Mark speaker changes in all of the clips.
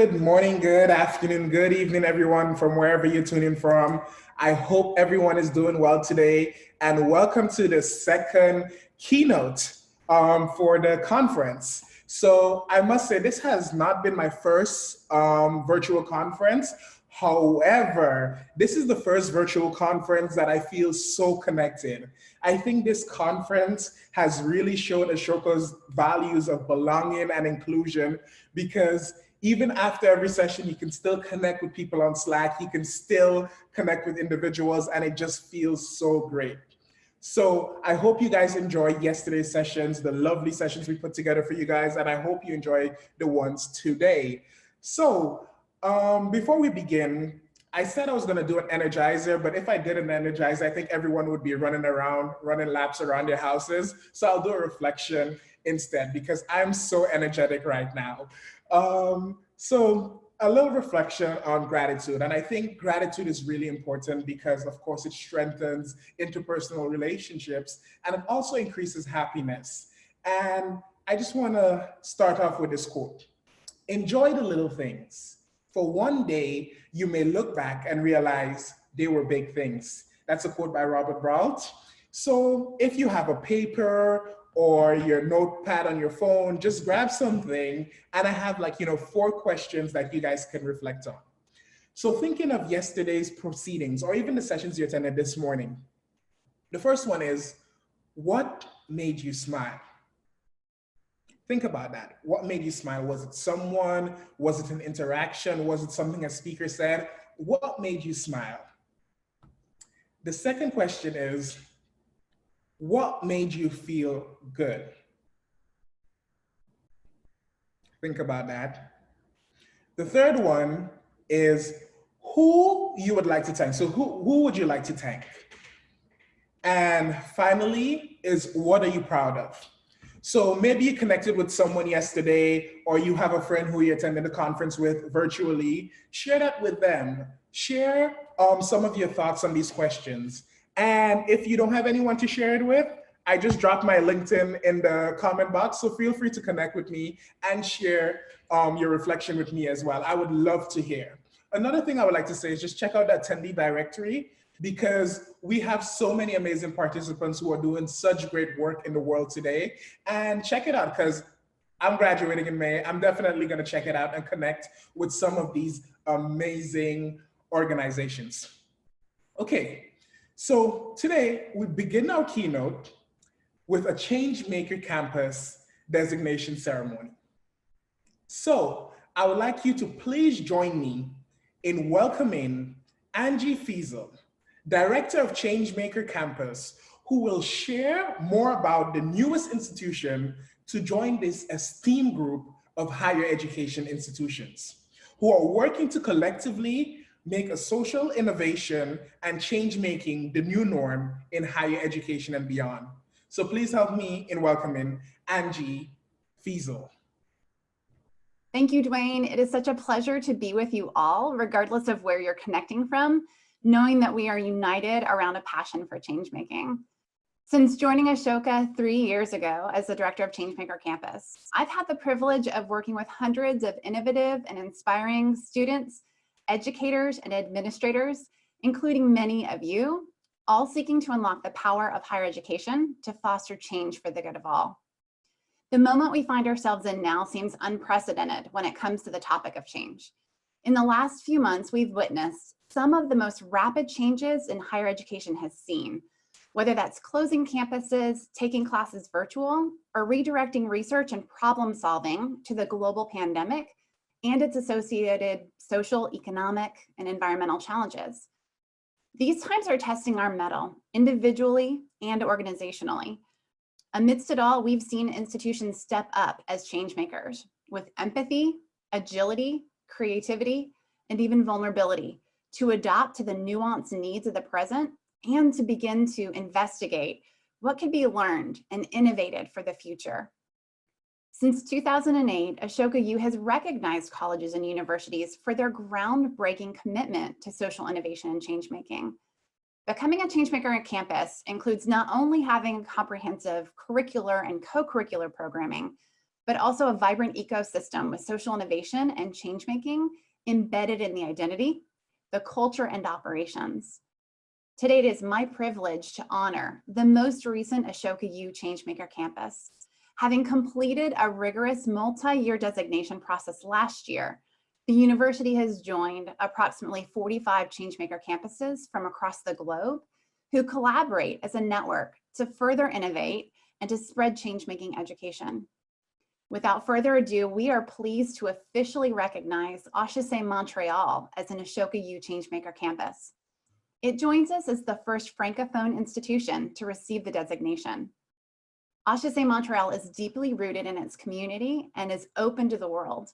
Speaker 1: Good morning, good afternoon, good evening, everyone, from wherever you're tuning from. I hope everyone is doing well today, and welcome to the second keynote for the conference. So I must say, this has not been my first virtual conference. However, this is the first virtual conference that I feel so connected. I think this conference has really shown Ashoka's values of belonging and inclusion, because even after every session, you can still connect with people on Slack, you can still connect with individuals, and it just feels so great. So I hope you guys enjoyed yesterday's sessions, the lovely sessions we put together for you guys, and I hope you enjoy the ones today. So before we begin, I said I was gonna do an energizer, but if I did an energizer, I think everyone would be running around, running laps around their houses. So I'll do a reflection instead, because I'm so energetic right now. So a little reflection on gratitude. And I think gratitude is really important because, of course, it strengthens interpersonal relationships and it also increases happiness. And I just want to start off with this quote: enjoy the little things. For one day, you may look back and realize they were big things. That's a quote by Robert Brault. So if you have a paper or your notepad on your phone, just grab something. And I have 4 questions that you guys can reflect on. So thinking of yesterday's proceedings or even the sessions you attended this morning, the first one is, what made you smile? Think about that. What made you smile? Was it someone? Was it an interaction? Was it something a speaker said? What made you smile? The second question is, what made you feel good? Think about that. The third one is, who you would like to thank. So who would you like to thank? And finally is, what are you proud of? So maybe you connected with someone yesterday, or you have a friend who you attended the conference with virtually. Share that with them. Share some of your thoughts on these questions. And if you don't have anyone to share it with, I just dropped my LinkedIn in the comment box, so feel free to connect with me and share your reflection with me as well. I would love to hear. Another thing I would like to say is just check out the attendee directory, because we have so many amazing participants who are doing such great work in the world today. And check it out, because I'm graduating in May. I'm definitely going to check it out and connect with some of these amazing organizations. Okay, so today we begin our keynote with a Changemaker campus designation ceremony. So I would like you to please join me in welcoming Angie Feasel, Director of Changemaker Campus, who will share more about the newest institution to join this esteemed group of higher education institutions who are working to collectively make a social innovation and change making the new norm in higher education and beyond. So please help me in welcoming Angie Feasel.
Speaker 2: Thank you, Dwayne. It is such a pleasure to be with you all, regardless of where you're connecting from, knowing that we are united around a passion for change making. Since joining Ashoka 3 years ago as the director of Changemaker Campus, I've had the privilege of working with hundreds of innovative and inspiring students, educators, and administrators, including many of you, all seeking to unlock the power of higher education to foster change for the good of all. The moment we find ourselves in now seems unprecedented when it comes to the topic of change. In the last few months, we've witnessed some of the most rapid changes in higher education has seen, whether that's closing campuses, taking classes virtual, or redirecting research and problem solving to the global pandemic and its associated social, economic, and environmental challenges. These times are testing our mettle individually and organizationally. Amidst it all, we've seen institutions step up as change makers with empathy, agility, creativity, and even vulnerability to adapt to the nuanced needs of the present and to begin to investigate what can be learned and innovated for the future. Since 2008, Ashoka U has recognized colleges and universities for their groundbreaking commitment to social innovation and change making. Becoming a changemaker on campus includes not only having comprehensive curricular and co-curricular programming, but also a vibrant ecosystem with social innovation and change-making embedded in the identity, the culture, and operations. Today, it is my privilege to honor the most recent Ashoka U Changemaker campus. Having completed a rigorous multi-year designation process last year, the university has joined approximately 45 Changemaker campuses from across the globe who collaborate as a network to further innovate and to spread change-making education. Without further ado, we are pleased to officially recognize HEC Montreal as an Ashoka U Changemaker campus. It joins us as the first Francophone institution to receive the designation. HEC Montreal is deeply rooted in its community and is open to the world.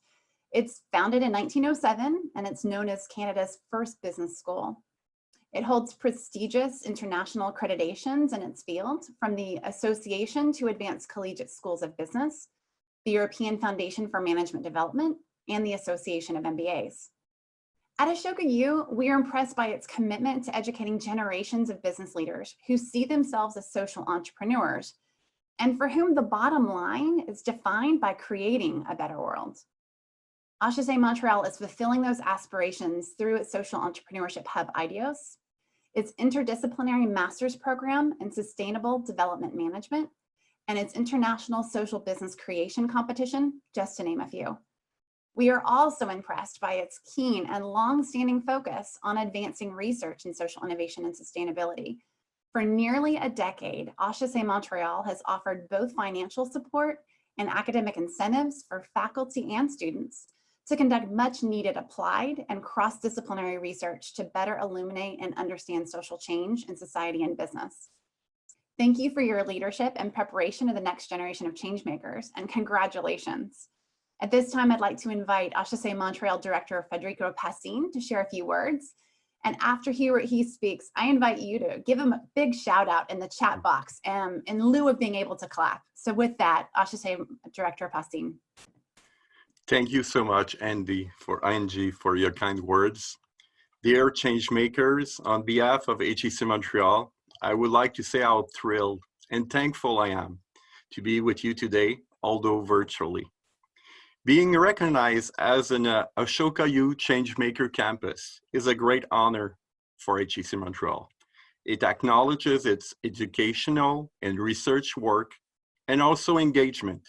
Speaker 2: It's founded in 1907, and it's known as Canada's first business school. It holds prestigious international accreditations in its field, from the Association to Advanced Collegiate Schools of Business, the European Foundation for Management Development, and the Association of MBAs. At Ashoka U, we are impressed by its commitment to educating generations of business leaders who see themselves as social entrepreneurs, and for whom the bottom line is defined by creating a better world. HEC Montreal is fulfilling those aspirations through its social entrepreneurship hub, IDEOS, its interdisciplinary master's program in sustainable development management, and its international social business creation competition, just to name a few. We are also impressed by its keen and long-standing focus on advancing research in social innovation and sustainability. For nearly a decade, HEC Montreal has offered both financial support and academic incentives for faculty and students to conduct much needed applied and cross-disciplinary research to better illuminate and understand social change in society and business. Thank you for your leadership and preparation of the next generation of changemakers, and congratulations. At this time, I'd like to invite HEC Montreal Director Federico Passin to share a few words. And after he speaks, I invite you to give him a big shout out in the chat box in lieu of being able to clap. So with that, HEC Director Passin.
Speaker 3: Thank you so much, Angie, for your kind words. Dear Changemakers, on behalf of HEC Montreal, I would like to say how thrilled and thankful I am to be with you today, although virtually. Being recognized as an Ashoka U Changemaker campus is a great honor for HEC Montreal. It acknowledges its educational and research work and also engagement.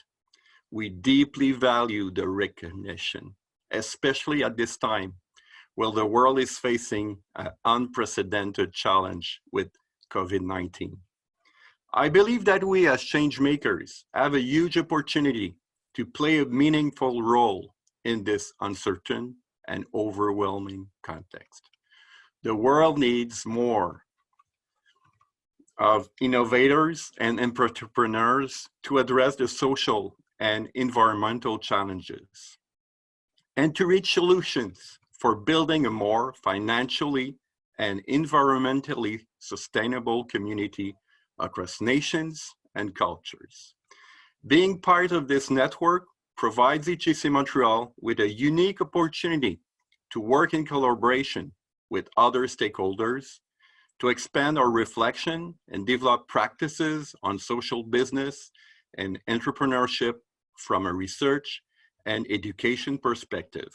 Speaker 3: We deeply value the recognition, especially at this time, while the world is facing an unprecedented challenge with COVID-19. I believe that we as changemakers have a huge opportunity to play a meaningful role in this uncertain and overwhelming context. The world needs more of innovators and entrepreneurs to address the social and environmental challenges, and to reach solutions for building a more financially and environmentally sustainable community across nations and cultures. Being part of this network provides HEC Montreal with a unique opportunity to work in collaboration with other stakeholders to expand our reflection and develop practices on social business and entrepreneurship from a research and education perspective.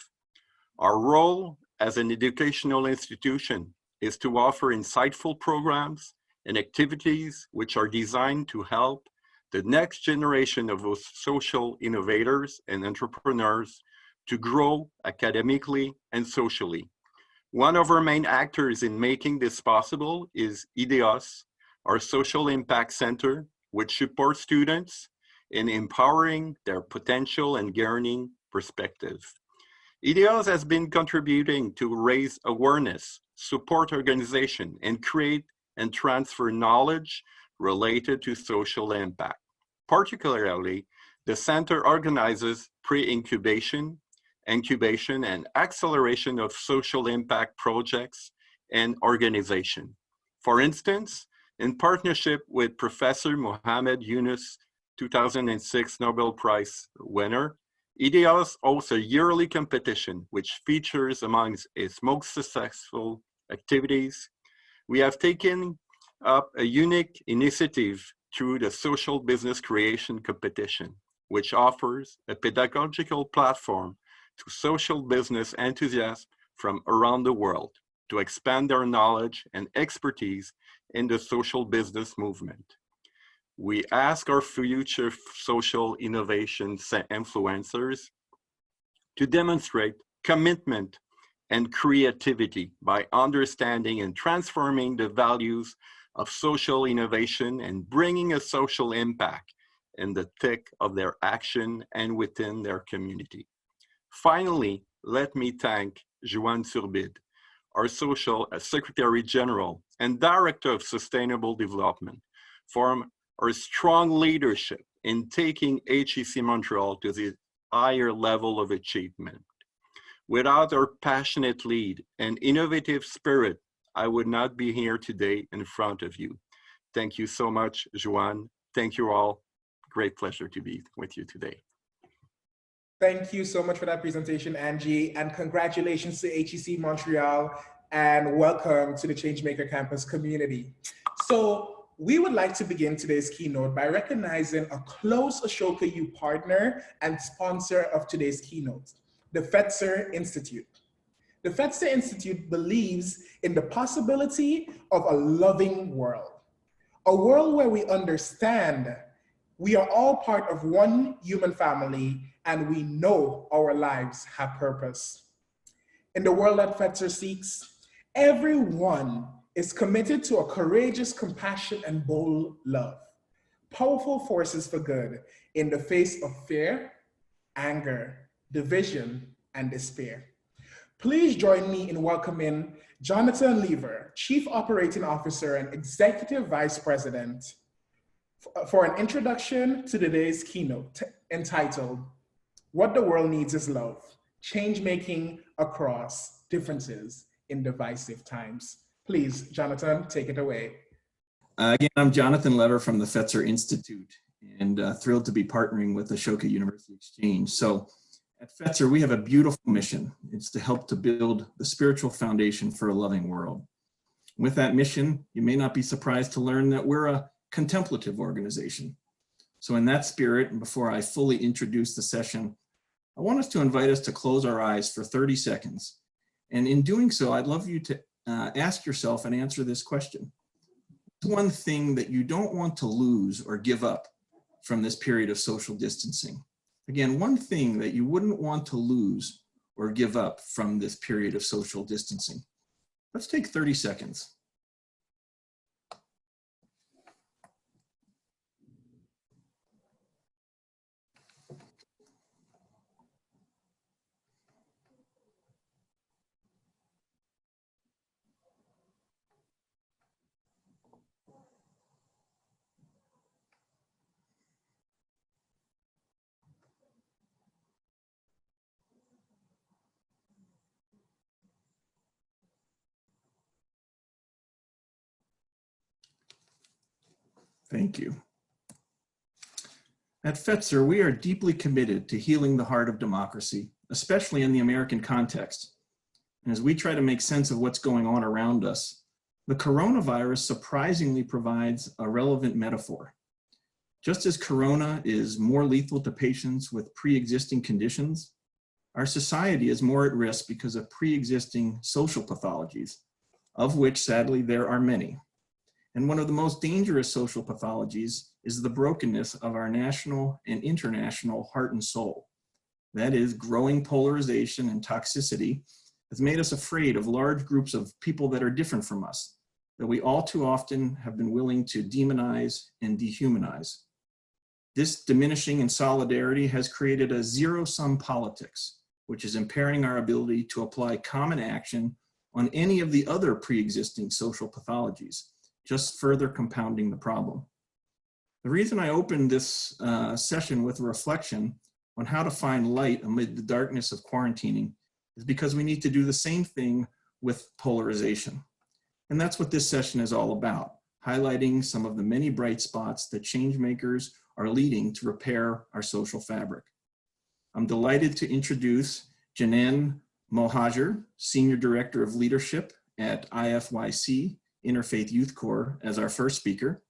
Speaker 3: Our role as an educational institution is to offer insightful programs and activities which are designed to help the next generation of social innovators and entrepreneurs to grow academically and socially. One of our main actors in making this possible is IDEOS, our Social Impact Center, which supports students in empowering their potential and gaining perspective. IDEOS has been contributing to raise awareness, support organization, and create and transfer knowledge related to social impact. Particularly, the center organizes pre-incubation, incubation, and acceleration of social impact projects and organization. For instance, in partnership with Professor Mohamed Yunus, 2006 Nobel Prize winner, IDEOS hosts a yearly competition which features amongst its most successful activities. We have taken up a unique initiative through the social business creation competition. which offers a pedagogical platform to social business enthusiasts from around the world to expand their knowledge and expertise in the social business movement. We ask our future social innovation influencers to demonstrate commitment and creativity by understanding and transforming the values of social innovation and bringing a social impact in the thick of their action and within their community. Finally, let me thank Joanne Turbide, our Secretary General and Director of Sustainable Development, for her strong leadership in taking HEC Montreal to the higher level of achievement. Without her passionate lead and innovative spirit, I would not be here today in front of you. Thank you so much, Joanne. Thank you all. Great pleasure to be with you today.
Speaker 1: Thank you so much for that presentation, Angie, and congratulations to HEC Montreal and welcome to the Changemaker campus community. So we would like to begin today's keynote by recognizing a close Ashoka U partner and sponsor of today's keynote, the Fetzer Institute. The Fetzer Institute believes in the possibility of a loving world, a world where we understand we are all part of one human family and we know our lives have purpose. In the world that Fetzer seeks, everyone is committed to a courageous compassion and bold love, powerful forces for good in the face of fear, anger, division, and despair. Please join me in welcoming Jonathan Lever, Chief Operating Officer and Executive Vice President, for an introduction to today's keynote entitled, What the World Needs is Love, Change-Making Across Differences in Divisive Times. Please, Jonathan, take it away.
Speaker 4: Again, I'm Jonathan Lever from the Fetzer Institute and thrilled to be partnering with Ashoka University Exchange. So at Fetzer, we have a beautiful mission. It's to help to build the spiritual foundation for a loving world. With that mission, you may not be surprised to learn that we're a contemplative organization. So in that spirit, and before I fully introduce the session, I want us to invite us to close our eyes for 30 seconds. And in doing so, I'd love you to ask yourself and answer this question. What's one thing that you don't want to lose or give up from this period of social distancing? Again, one thing that you wouldn't want to lose or give up from this period of social distancing. Let's take 30 seconds. Thank you. At Fetzer, we are deeply committed to healing the heart of democracy, especially in the American context. And as we try to make sense of what's going on around us, the coronavirus surprisingly provides a relevant metaphor. Just as corona is more lethal to patients with pre-existing conditions, our society is more at risk because of pre-existing social pathologies, of which sadly there are many. And one of the most dangerous social pathologies is the brokenness of our national and international heart and soul. That is, growing polarization and toxicity has made us afraid of large groups of people that are different from us, that we all too often have been willing to demonize and dehumanize. This diminishing in solidarity has created a zero-sum politics, which is impairing our ability to apply common action on any of the other pre-existing social pathologies, just further compounding the problem. The reason I opened this session with a reflection on how to find light amid the darkness of quarantining is because we need to do the same thing with polarization. And that's what this session is all about, highlighting some of the many bright spots that changemakers are leading to repair our social fabric. I'm delighted to introduce Janenn Mohajir, Senior Director of Leadership at IFYC, Interfaith Youth Corps, as our first speaker.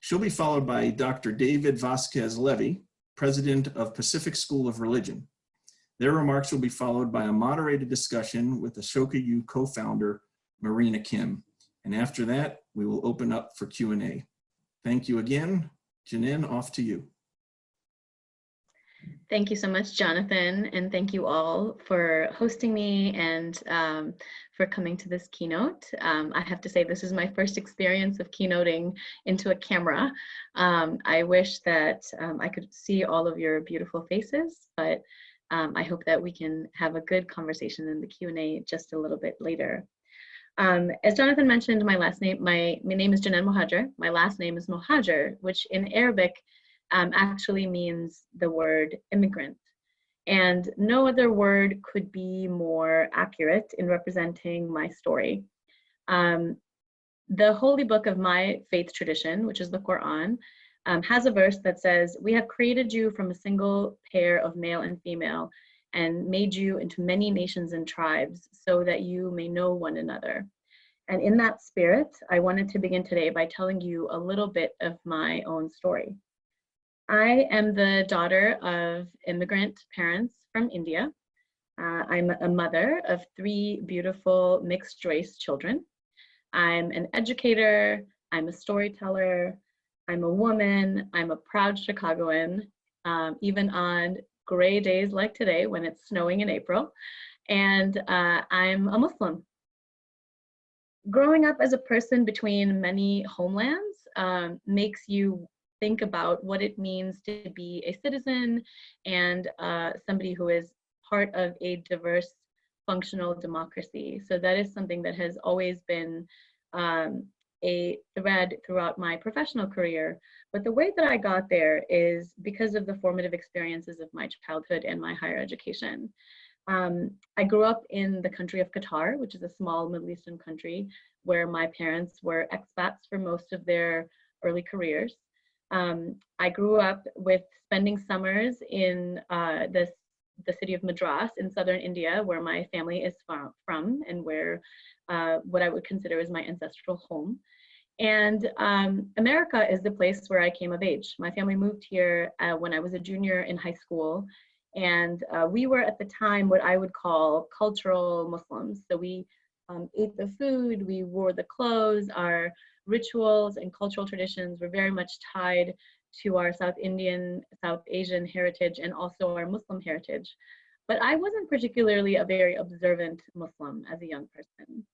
Speaker 4: She'll be followed by Dr. David Vasquez Levy, president of Pacific School of Religion. Their remarks will be followed by a moderated discussion with Ashoka U co-founder, Marina Kim. And after that, we will open up for Q&A. Thank you again. Janenn, off to you.
Speaker 5: Thank you so much, Jonathan, and thank you all for hosting me and for coming to this keynote. I have to say this is my first experience of keynoting into a camera. I wish that I could see all of your beautiful faces, but I hope that we can have a good conversation in the Q&A just a little bit later. As Jonathan mentioned, my name is Janenn Mohajir. My last name is Mohajir, which in Arabic actually means the word immigrant. And no other word could be more accurate in representing my story. The holy book of my faith tradition, which is the Quran, has a verse that says, "We have created you from a single pair of male and female and made you into many nations and tribes so that you may know one another." And in that spirit, I wanted to begin today by telling you a little bit of my own story. I am the daughter of immigrant parents from India. I'm a mother of 3 beautiful mixed race children. I'm an educator, I'm a storyteller, I'm a woman, I'm a proud Chicagoan, even on gray days like today when it's snowing in April, and I'm a Muslim. Growing up as a person between many homelands makes you think about what it means to be a citizen and somebody who is part of a diverse, functional democracy. So that is something that has always been a thread throughout my professional career. But the way that I got there is because of the formative experiences of my childhood and my higher education. I grew up in the country of Qatar, which is a small Middle Eastern country where my parents were expats for most of their early careers. I grew up with spending summers in the city of Madras in southern India, where my family is from and where what I would consider is my ancestral home. And America is the place where I came of age. My family moved here when I was a junior in high school, and we were at the time what I would call cultural Muslims. So we ate the food, we wore the clothes, our rituals and cultural traditions were very much tied to our South Indian, South Asian heritage and also our Muslim heritage. But I wasn't particularly a very observant Muslim as a young person.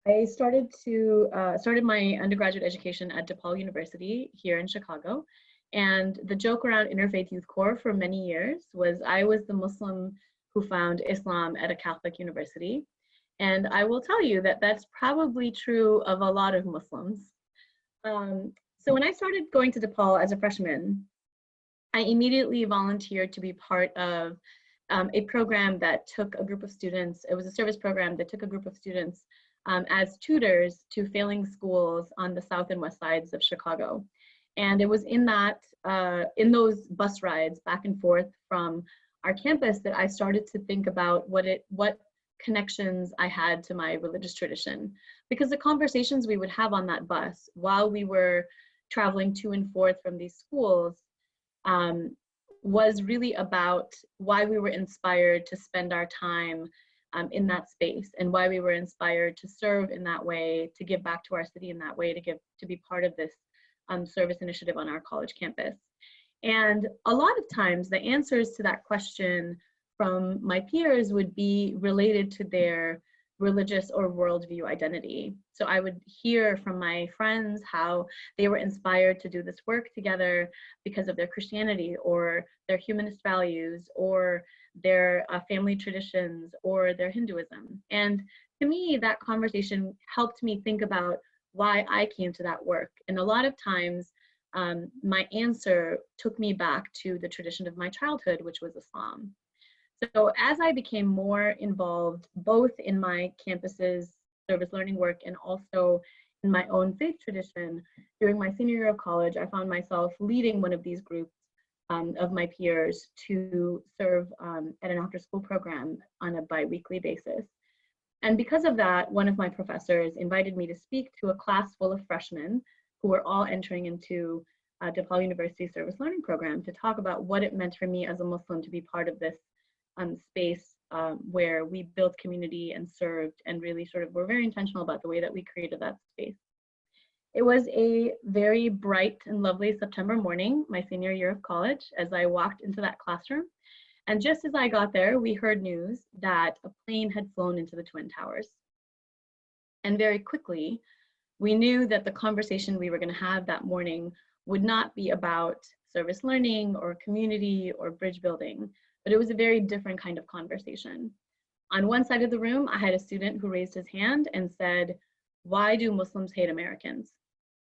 Speaker 5: I started my undergraduate education at DePaul University here in Chicago. And the joke around Interfaith Youth Corps for many years was I was the Muslim who found Islam at a Catholic university. And I will tell you that that's probably true of a lot of Muslims. So when I started going to DePaul as a freshman, I immediately volunteered to be part of a program that took a group of students. It was a service program that took a group of students as tutors to failing schools on the south and west sides of Chicago. And it was in those bus rides back and forth from our campus that I started to think about what connections I had to my religious tradition, because the conversations we would have on that bus while we were traveling to and forth from these schools was really about why we were inspired to spend our time in that space and why we were inspired to serve in that way, to give back to our city in that way, to be part of this service initiative on our college campus. And a lot of times the answers to that question from my peers would be related to their religious or worldview identity. So I would hear from my friends how they were inspired to do this work together because of their Christianity or their humanist values or their family traditions or their Hinduism. And to me, that conversation helped me think about why I came to that work. And a lot of times, my answer took me back to the tradition of my childhood, which was Islam. So as I became more involved, both in my campus's service learning work and also in my own faith tradition, during my senior year of college, I found myself leading one of these groups of my peers to serve at an after-school program on a bi-weekly basis. And because of that, one of my professors invited me to speak to a class full of freshmen who were all entering into DePaul University Service Learning Program to talk about what it meant for me as a Muslim to be part of this space where we built community and served and really sort of were very intentional about the way that we created that space. It was a very bright and lovely September morning, my senior year of college, as I walked into that classroom. And just as I got there, we heard news that a plane had flown into the Twin Towers. And very quickly, we knew that the conversation we were going to have that morning would not be about service learning or community or bridge building, but it was a very different kind of conversation. On one side of the room, I had a student who raised his hand and said, "Why do Muslims hate Americans?"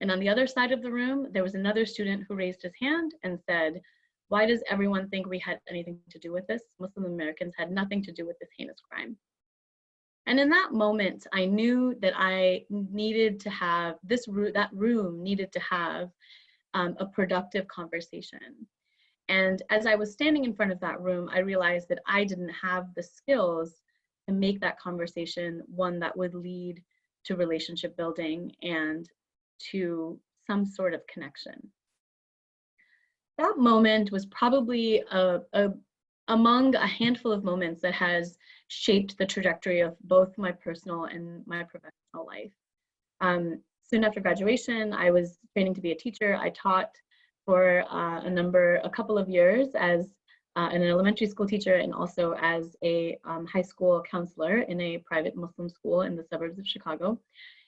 Speaker 5: And on the other side of the room, there was another student who raised his hand and said, "Why does everyone think we had anything to do with this? Muslim Americans had nothing to do with this heinous crime." And in that moment, I knew that I needed to have that room needed to have a productive conversation. And as I was standing in front of that room, I realized that I didn't have the skills to make that conversation one that would lead to relationship building and to some sort of connection. That moment was probably among a handful of moments that has shaped the trajectory of both my personal and my professional life. Soon after graduation, I was training to be a teacher. I taught for a couple of years as an elementary school teacher and also as a high school counselor in a private Muslim school in the suburbs of Chicago.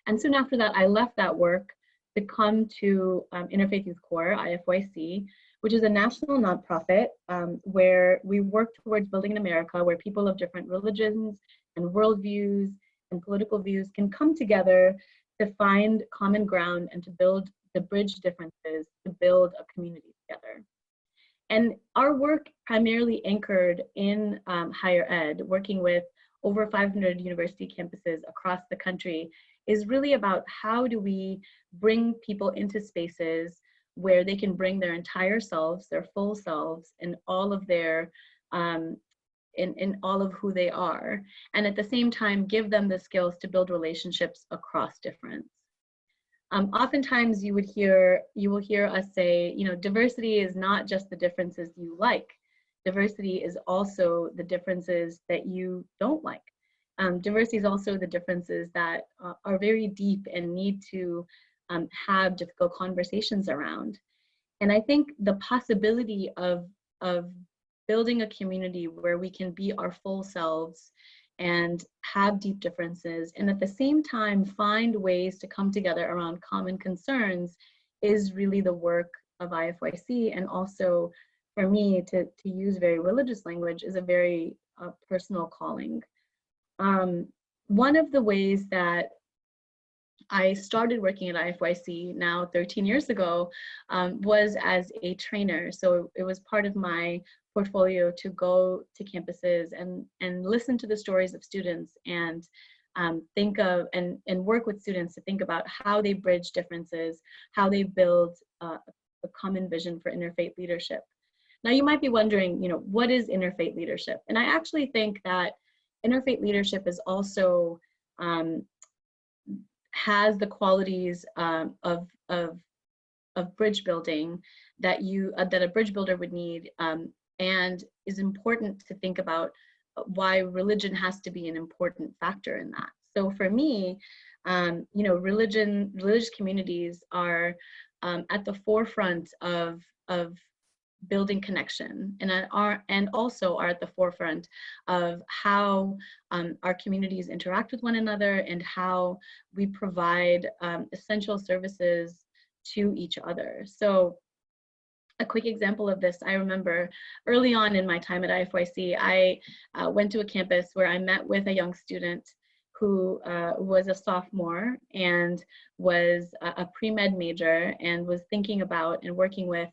Speaker 5: And soon after that, I left that work to come to Interfaith Youth Corps, IFYC, which is a national nonprofit where we work towards building an America where people of different religions and worldviews and political views can come together to find common ground and to bridge differences, to build a community together. And our work primarily anchored in higher ed, working with over 500 university campuses across the country, is really about how do we bring people into spaces where they can bring their entire selves, their full selves, and all of their in all of who they are, and at the same time give them the skills to build relationships across difference. Oftentimes you will hear us say, you know, diversity is not just the differences you like. Diversity is also the differences that you don't like. Diversity is also the differences that are very deep and need to have difficult conversations around. And I think the possibility of building a community where we can be our full selves and have deep differences and at the same time find ways to come together around common concerns is really the work of IFYC. And also for me to use very religious language is a very personal calling. One of the ways that I started working at IFYC now 13 years ago was as a trainer. So it was part of my portfolio to go to campuses and listen to the stories of students and think of and work with students to think about how they bridge differences, how they build a common vision for interfaith leadership. Now you might be wondering, you know, what is interfaith leadership? And I actually think that interfaith leadership is also has the qualities of bridge building that a bridge builder would need, and is important to think about why religion has to be an important factor in that. So for me, you know, religious communities are at the forefront of building connection, and also are at the forefront of how our communities interact with one another and how we provide essential services to each other. So a quick example of this, I remember early on in my time at IFYC, I went to a campus where I met with a young student who was a sophomore and was a pre-med major and was thinking about and working with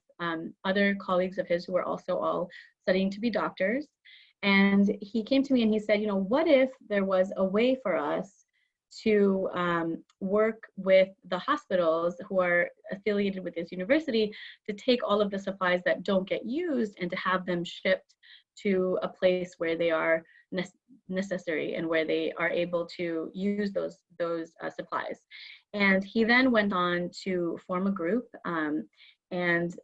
Speaker 5: other colleagues of his who were also all studying to be doctors. And he came to me and he said, you know, what if there was a way for us to work with the hospitals who are affiliated with this university to take all of the supplies that don't get used and to have them shipped to a place where they are necessary and where they are able to use those supplies. And he then went on to form a group and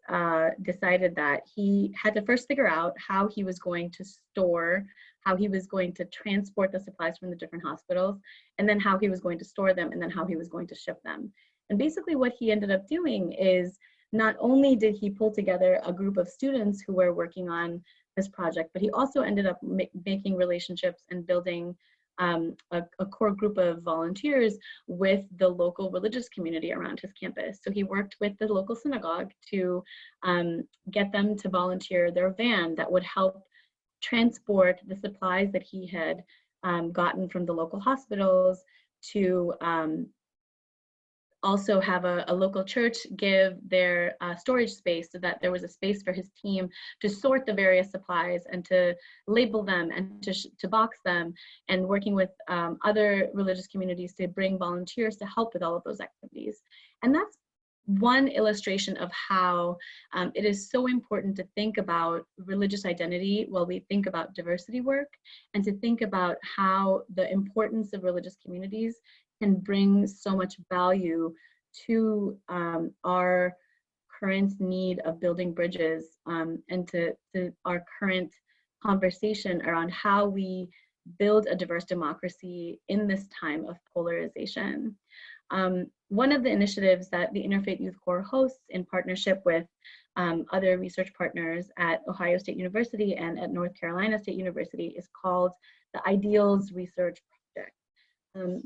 Speaker 5: decided that he had to first figure out how he was going to store, how he was going to transport the supplies from the different hospitals, and then how he was going to store them, and then how he was going to ship them. And basically what he ended up doing is not only did he pull together a group of students who were working on this project, but he also ended up making relationships and building a core group of volunteers with the local religious community around his campus. So he worked with the local synagogue to get them to volunteer their van that would help transport the supplies that he had gotten from the local hospitals, to also have a local church give their storage space, so that there was a space for his team to sort the various supplies and to label them and to box them, and working with other religious communities to bring volunteers to help with all of those activities. And that's one illustration of how it is so important to think about religious identity while we think about diversity work, and to think about how the importance of religious communities can bring so much value to our current need of building bridges, and to our current conversation around how we build a diverse democracy in this time of polarization. One of the initiatives that the Interfaith Youth Corps hosts in partnership with other research partners at Ohio State University and at North Carolina State University is called the Ideals Research Project.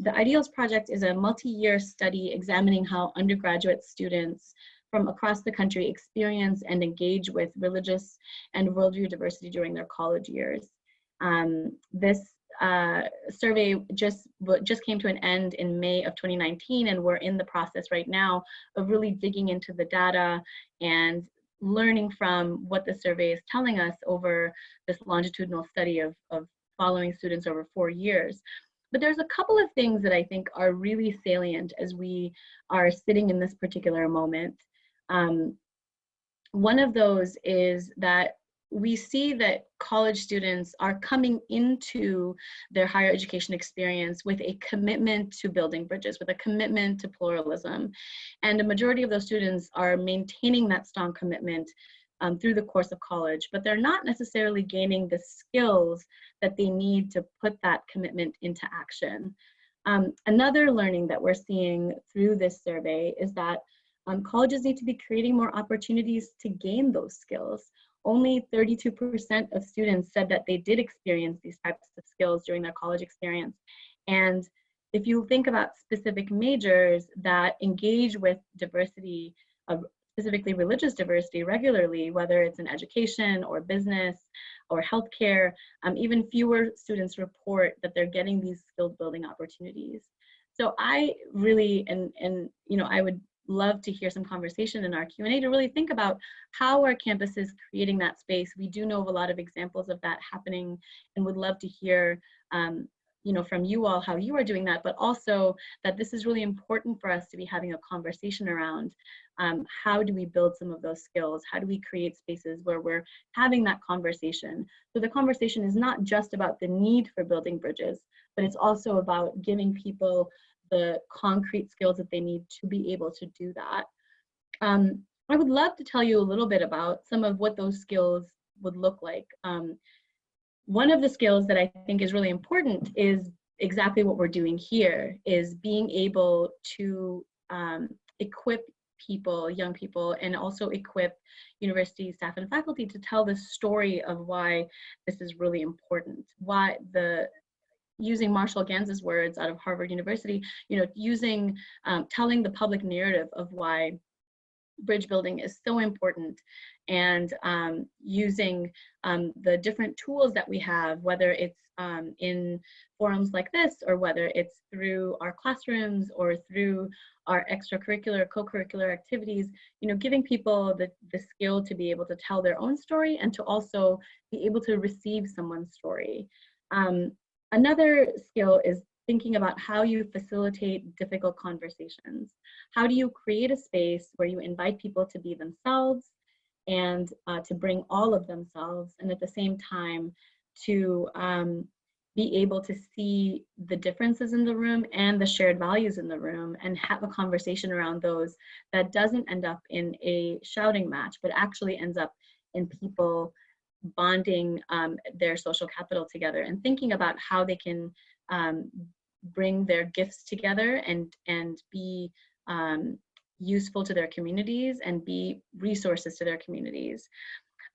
Speaker 5: The Ideals Project is a multi-year study examining how undergraduate students from across the country experience and engage with religious and worldview diversity during their college years. This survey just came to an end in May of 2019, and we're in the process right now of really digging into the data and learning from what the survey is telling us over this longitudinal study of following students over 4 years. But there's a couple of things that I think are really salient as we are sitting in this particular moment. One of those is that we see that college students are coming into their higher education experience with a commitment to building bridges, with a commitment to pluralism. And a majority of those students are maintaining that strong commitment through the course of college, but they're not necessarily gaining the skills that they need to put that commitment into action. Another learning that we're seeing through this survey is that colleges need to be creating more opportunities to gain those skills. Only 32% of students said that they did experience these types of skills during their college experience. And if you think about specific majors that engage with diversity, specifically religious diversity regularly, whether it's in education or business or healthcare, even fewer students report that they're getting these skill building opportunities. So I really, and you know, I would love to hear some conversation in our Q&A to really think about how our campus is creating that space. We do know of a lot of examples of that happening, and would love to hear you know, from you all how you are doing that, but also that this is really important for us to be having a conversation around how do we build some of those skills? How do we create spaces where we're having that conversation? So the conversation is not just about the need for building bridges, but it's also about giving people the concrete skills that they need to be able to do that. I would love to tell you a little bit about some of what those skills would look like. One of the skills that I think is really important is exactly what we're doing here, is being able to equip people, young people, and also equip university staff and faculty to tell the story of why this is really important. Why using Marshall Ganz's words out of Harvard University, you know, using, telling the public narrative of why bridge building is so important, and using the different tools that we have, whether it's in forums like this, or whether it's through our classrooms or through our extracurricular, co-curricular activities, you know, giving people the skill to be able to tell their own story and to also be able to receive someone's story. Another skill is thinking about how you facilitate difficult conversations. How do you create a space where you invite people to be themselves and to bring all of themselves, and at the same time to be able to see the differences in the room and the shared values in the room and have a conversation around those that doesn't end up in a shouting match, but actually ends up in people bonding their social capital together and thinking about how they can bring their gifts together and be useful to their communities and be resources to their communities.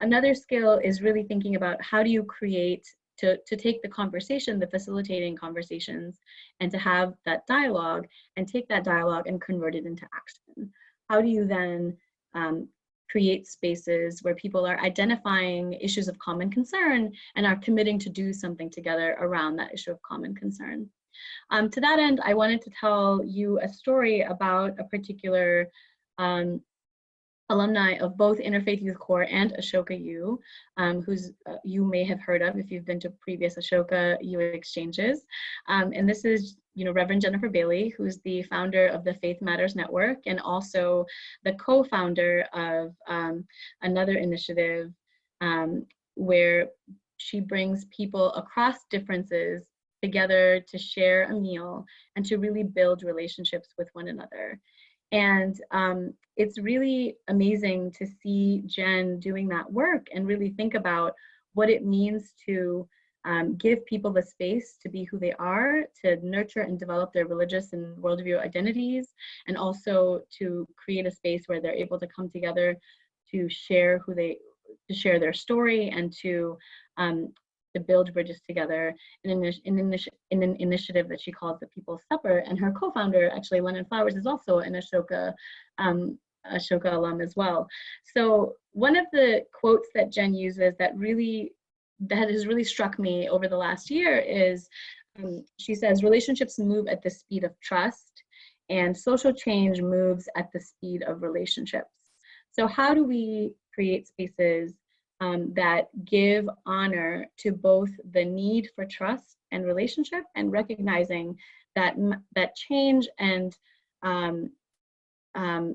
Speaker 5: Another skill is really thinking about how do you create to take the conversation, the facilitating conversations, and to have that dialogue and take that dialogue and convert it into action. How do you then create spaces where people are identifying issues of common concern and are committing to do something together around that issue of common concern? To that end, I wanted to tell you a story about a particular alumni of both Interfaith Youth Corps and Ashoka U, who's you may have heard of if you've been to previous Ashoka U exchanges. And this is Reverend Jennifer Bailey, who's the founder of the Faith Matters Network and also the co-founder of another initiative where she brings people across differences together to share a meal and to really build relationships with one another. And it's really amazing to see Jen doing that work and really think about what it means to give people the space to be who they are, to nurture and develop their religious and worldview identities, and also to create a space where they're able to come together to share their story and to build bridges together in an initiative that she calls the People's Supper. And her co-founder, actually, Lynn Flowers, is also an Ashoka alum as well. So one of the quotes that Jen uses that has really struck me over the last year is, she says, relationships move at the speed of trust and social change moves at the speed of relationships. So how do we create spaces that give honor to both the need for trust and relationship, and recognizing that change and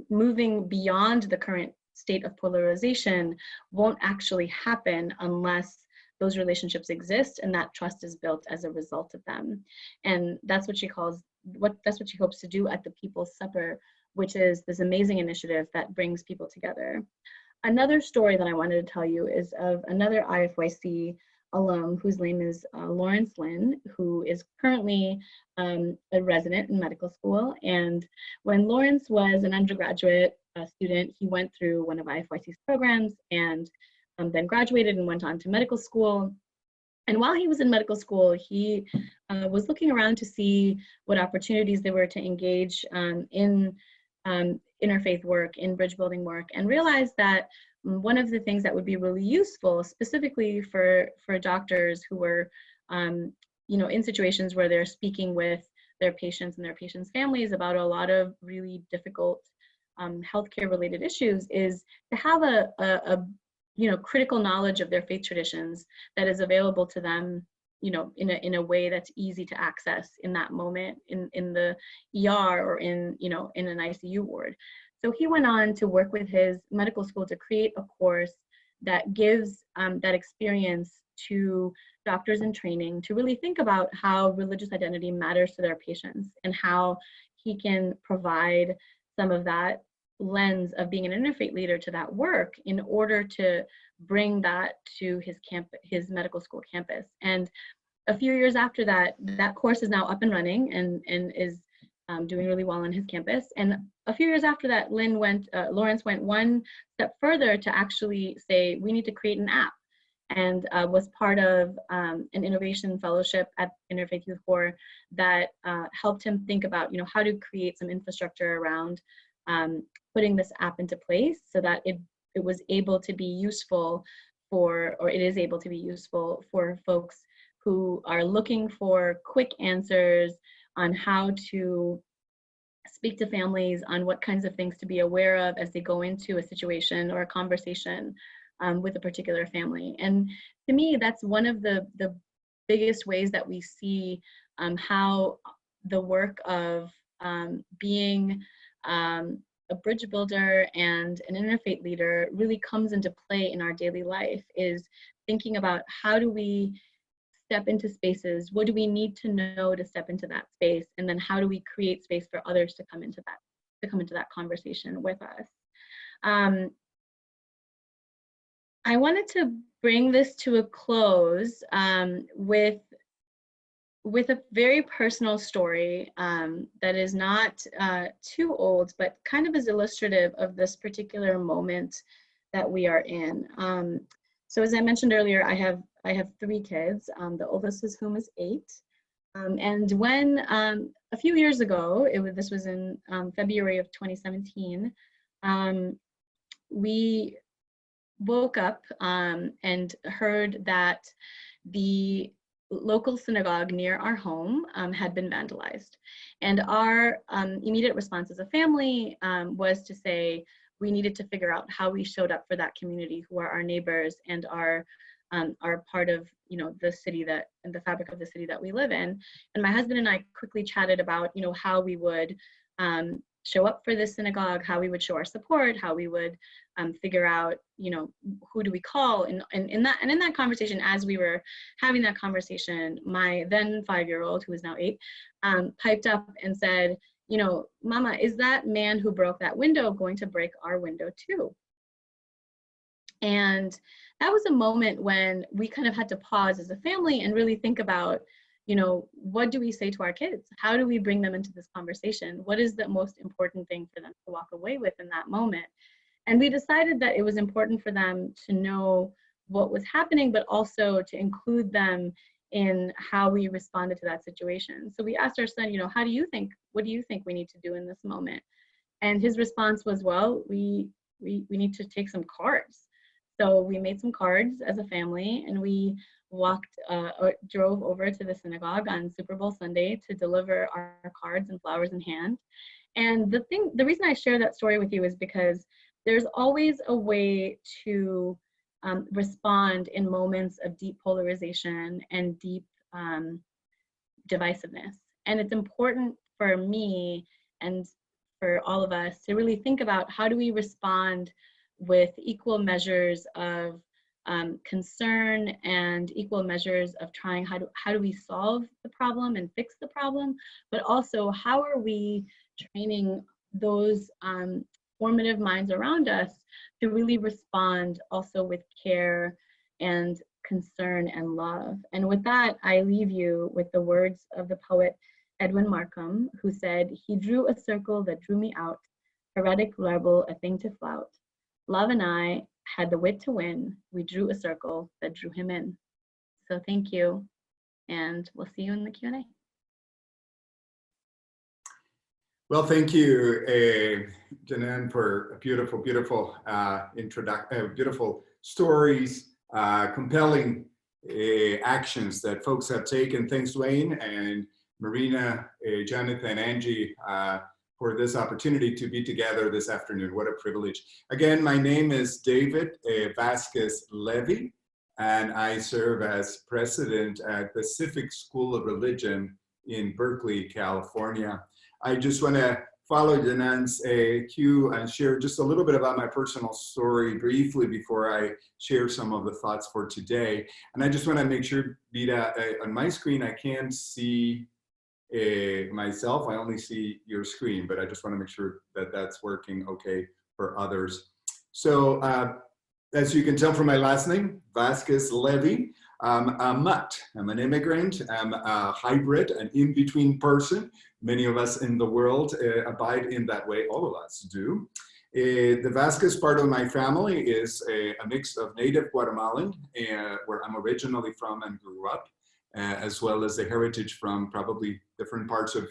Speaker 5: moving beyond the current state of polarization won't actually happen unless those relationships exist and that trust is built as a result of them. And that's what she hopes to do at the People's Supper, which is this amazing initiative that brings people together. Another story that I wanted to tell you is of another IFYC alum whose name is Lawrence Lynn, who is currently a resident in medical school. And when Lawrence was an undergraduate student, he went through one of IFYC's programs and then graduated and went on to medical school. And while he was in medical school, he was looking around to see what opportunities there were to engage in interfaith work, in bridge building work, and realized that one of the things that would be really useful, specifically for doctors who were, in situations where they're speaking with their patients and their patients' families about a lot of really difficult healthcare related issues, is to have a critical knowledge of their faith traditions that is available to them, in a way that's easy to access in that moment in the ER or in an ICU ward. So he went on to work with his medical school to create a course that gives that experience to doctors in training to really think about how religious identity matters to their patients and how he can provide some of that lens of being an interfaith leader to that work in order to bring that to his medical school campus. And a few years after that, that course is now up and running and is doing really well on his campus. And a few years after that, Lawrence went one step further to actually say, we need to create an app, and was part of an innovation fellowship at Interfaith Youth Corps that helped him think about, how to create some infrastructure around putting this app into place so that it was able to be useful it is able to be useful for folks who are looking for quick answers on how to speak to families on what kinds of things to be aware of as they go into a situation or a conversation with a particular family. And to me, that's one of the biggest ways that we see how the work of being a bridge builder and an interfaith leader really comes into play in our daily life, is thinking about how do we step into spaces? What do we need to know to step into that space? And then how do we create space for others to come into that conversation with us? I wanted to bring this to a close with a very personal story that is not too old, but kind of is illustrative of this particular moment that we are in. So as I mentioned earlier, I have 3 kids. The oldest of whom is 8. And when a few years ago, this was in February of 2017, we woke up and heard that the local synagogue near our home had been vandalized. And our immediate response as a family was to say we needed to figure out how we showed up for that community, who are our neighbors and are part of, you know, the city and the fabric of the city that we live in. And my husband and I quickly chatted about, you know, how we would show up for this synagogue, how we would show our support, how we would figure out, you know, who do we call? And in that conversation, as we were having that conversation, my then 5-year-old, who is now 8, piped up and said, you know, Mama, is that man who broke that window going to break our window too? And that was a moment when we kind of had to pause as a family and really think about, you know, what do we say to our kids? How do we bring them into this conversation? What is the most important thing for them to walk away with in that moment? And we decided that it was important for them to know what was happening, but also to include them in how we responded to that situation. So we asked our son, you know, what do you think we need to do in this moment? And his response was, well, we need to take some cards. So we made some cards as a family, and we drove over to the synagogue on Super Bowl Sunday to deliver our cards and flowers in hand. And the reason I share that story with you is because there's always a way to respond in moments of deep polarization and deep divisiveness. And it's important for me and for all of us to really think about how do we respond with equal measures of concern and equal measures of trying how do we solve the problem and fix the problem, but also how are we training those formative minds around us to really respond also with care and concern and love. And with that, I leave you with the words of the poet Edwin Markham, who said, "He drew a circle that drew me out, heretic rebel, a thing to flout. Love and I had the wit to win. We drew a circle that drew him in." So thank you, and we'll see you in the Q&A.
Speaker 6: Well, thank you, Janenn, for beautiful, beautiful beautiful stories, compelling actions that folks have taken. Thanks, Dwayne and Marina, Jonathan, Angie, for this opportunity to be together this afternoon. What a privilege. Again, my name is David Vasquez Levy, and I serve as president at Pacific School of Religion in Berkeley, California. I just want to follow Janenn's cue and share just a little bit about my personal story briefly before I share some of the thoughts for today. And I just want to make sure, Vida, on my screen, I can't see myself. I only see your screen, but I just want to make sure that that's working okay for others. So as you can tell from my last name, Vasquez Levy, I'm a mutt. I'm an immigrant. I'm a hybrid, an in-between person. Many of us in the world abide in that way. All of us do. The Vasquez part of my family is a mix of native Guatemalan, where I'm originally from and grew up, as well as the heritage from probably different parts of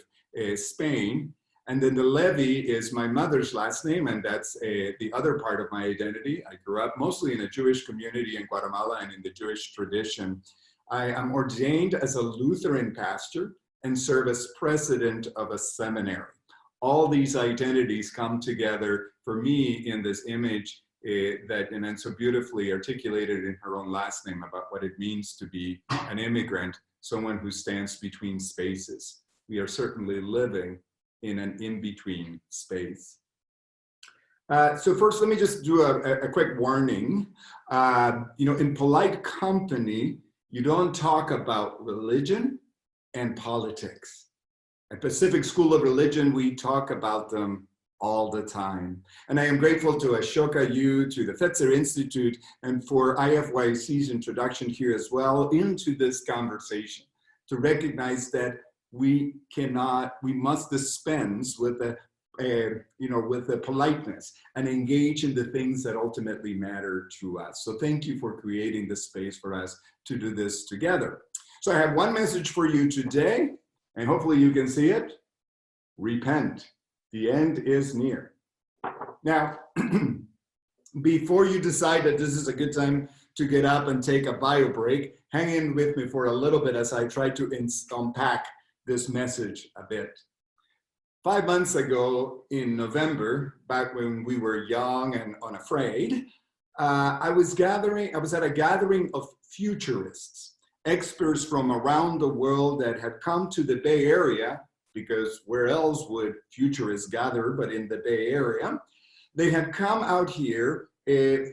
Speaker 6: Spain. And then the Levy is my mother's last name, and that's the other part of my identity. I grew up mostly in a Jewish community in Guatemala and in the Jewish tradition. I am ordained as a Lutheran pastor and serve as president of a seminary. All these identities come together for me in this image that Janenn so beautifully articulated in her own last name about what it means to be an immigrant, someone who stands between spaces. We are certainly living in an in-between space. So first, let me just do a quick warning. You know, in polite company, you don't talk about religion and politics. At Pacific School of Religion, we talk about them all the time. And I am grateful to Ashoka Yu, to the Fetzer Institute, and for IFYC's introduction here as well into this conversation, to recognize that we must dispense with the with the politeness and engage in the things that ultimately matter to us. So thank you for creating this space for us to do this together. So I have one message for you today, and hopefully you can see it. Repent. The end is near. Now, before you decide that this is a good time to get up and take a bio break, hang in with me for a little bit as I try to unpack this message a bit. 5 months ago in November, back when we were young and unafraid, I was at a gathering of futurists, experts from around the world that had come to the Bay Area, because where else would futurists gather but in the Bay Area? They had come out here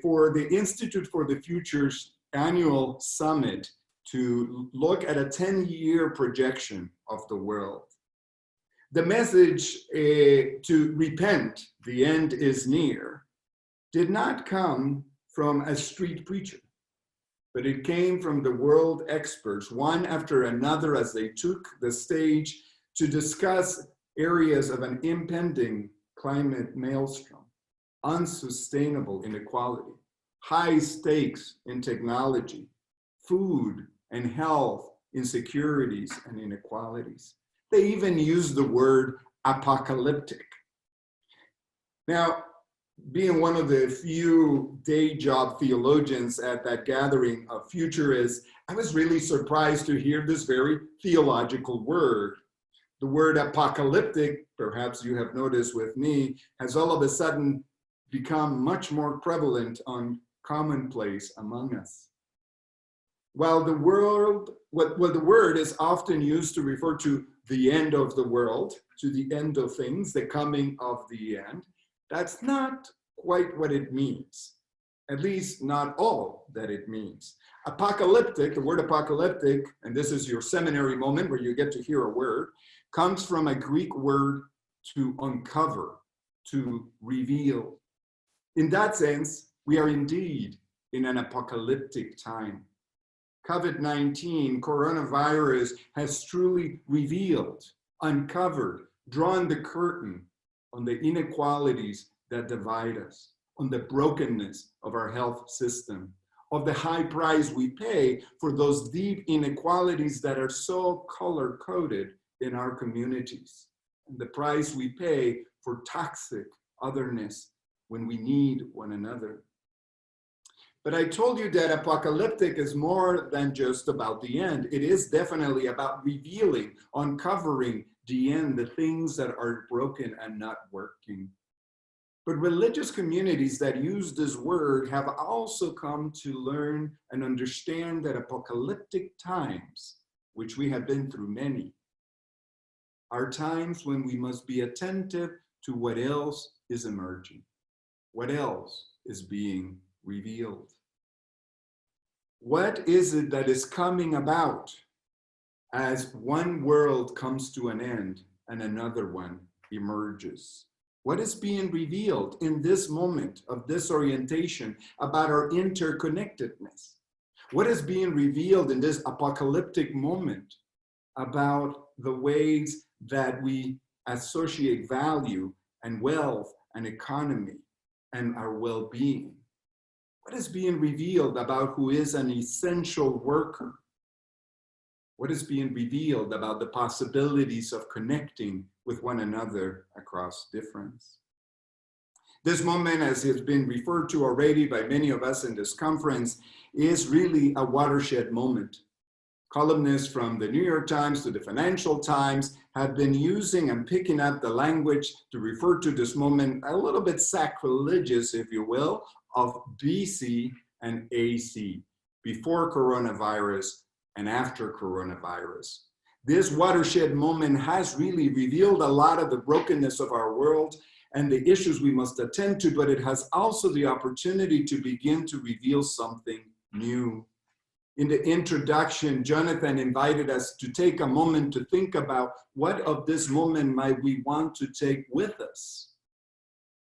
Speaker 6: for the Institute for the Future's annual summit to look at a 10-year projection of the world. The message to repent, the end is near, did not come from a street preacher, but it came from the world experts, one after another, as they took the stage to discuss areas of an impending climate maelstrom, unsustainable inequality, high stakes in technology, food and health insecurities and inequalities. They even used the word apocalyptic. Now, being one of the few day job theologians at that gathering of futurists, I was really surprised to hear this very theological word. The word apocalyptic, perhaps you have noticed with me, has all of a sudden become much more prevalent on commonplace among us. While the word is often used to refer to the end of the world, to the end of things, the coming of the end, that's not quite what it means, at least not all that it means. Apocalyptic, the word apocalyptic, and this is your seminary moment where you get to hear a word, comes from a Greek word to uncover, to reveal. In that sense, we are indeed in an apocalyptic time. COVID-19, coronavirus, has truly revealed, uncovered, drawn the curtain on the inequalities that divide us, on the brokenness of our health system, of the high price we pay for those deep inequalities that are so color-coded in our communities, and the price we pay for toxic otherness when we need one another. But I told you that apocalyptic is more than just about the end. It is definitely about revealing, uncovering the end, the things that are broken and not working. But religious communities that use this word have also come to learn and understand that apocalyptic times, which we have been through many, are times when we must be attentive to what else is emerging, what else is being revealed. What is it that is coming about as one world comes to an end and another one emerges? What is being revealed in this moment of disorientation about our interconnectedness? What is being revealed in this apocalyptic moment about the ways that we associate value and wealth and economy and our well-being? What is being revealed about who is an essential worker? What is being revealed about the possibilities of connecting with one another across difference? This moment, as has been referred to already by many of us in this conference, is really a watershed moment. Columnists from the New York Times to the Financial Times have been using and picking up the language to refer to this moment, a little bit sacrilegious, if you will, of BC and AC, before coronavirus and after coronavirus. This watershed moment has really revealed a lot of the brokenness of our world and the issues we must attend to, but it has also the opportunity to begin to reveal something new. In the introduction, Jonathan invited us to take a moment to think about what of this moment might we want to take with us?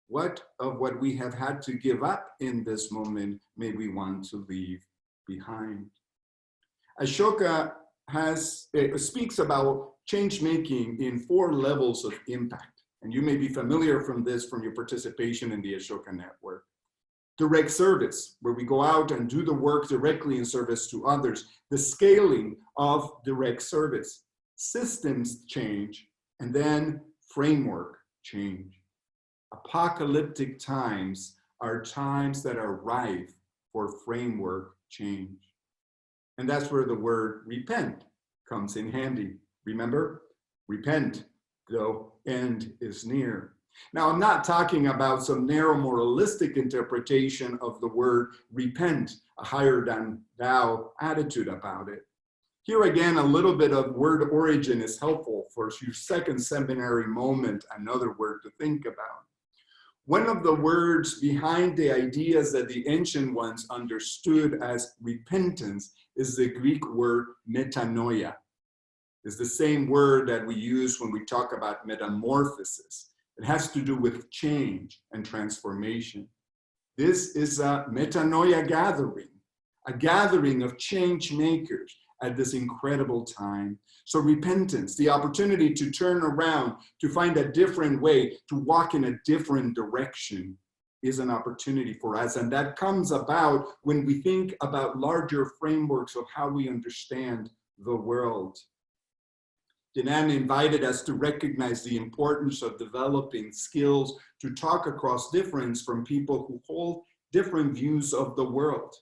Speaker 6: What of what we have had to give up in this moment may we want to leave behind? Ashoka speaks about change-making in 4 levels of impact. And you may be familiar from your participation in the Ashoka Network. Direct service, where we go out and do the work directly in service to others. The scaling of direct service. Systems change, and then framework change. Apocalyptic times are times that are ripe for framework change. And that's where the word repent comes in handy. Remember? Repent, though end is near. Now, I'm not talking about some narrow moralistic interpretation of the word repent, a higher than thou attitude about it. Here again, a little bit of word origin is helpful for your second seminary moment, another word to think about. One of the words behind the ideas that the ancient ones understood as repentance is the Greek word metanoia. It's the same word that we use when we talk about metamorphosis. It has to do with change and transformation. This is a metanoia gathering, a gathering of change makers at this incredible time. So repentance, the opportunity to turn around, to find a different way, to walk in a different direction, is an opportunity for us. And that comes about when we think about larger frameworks of how we understand the world. Janenn invited us to recognize the importance of developing skills to talk across difference from people who hold different views of the world.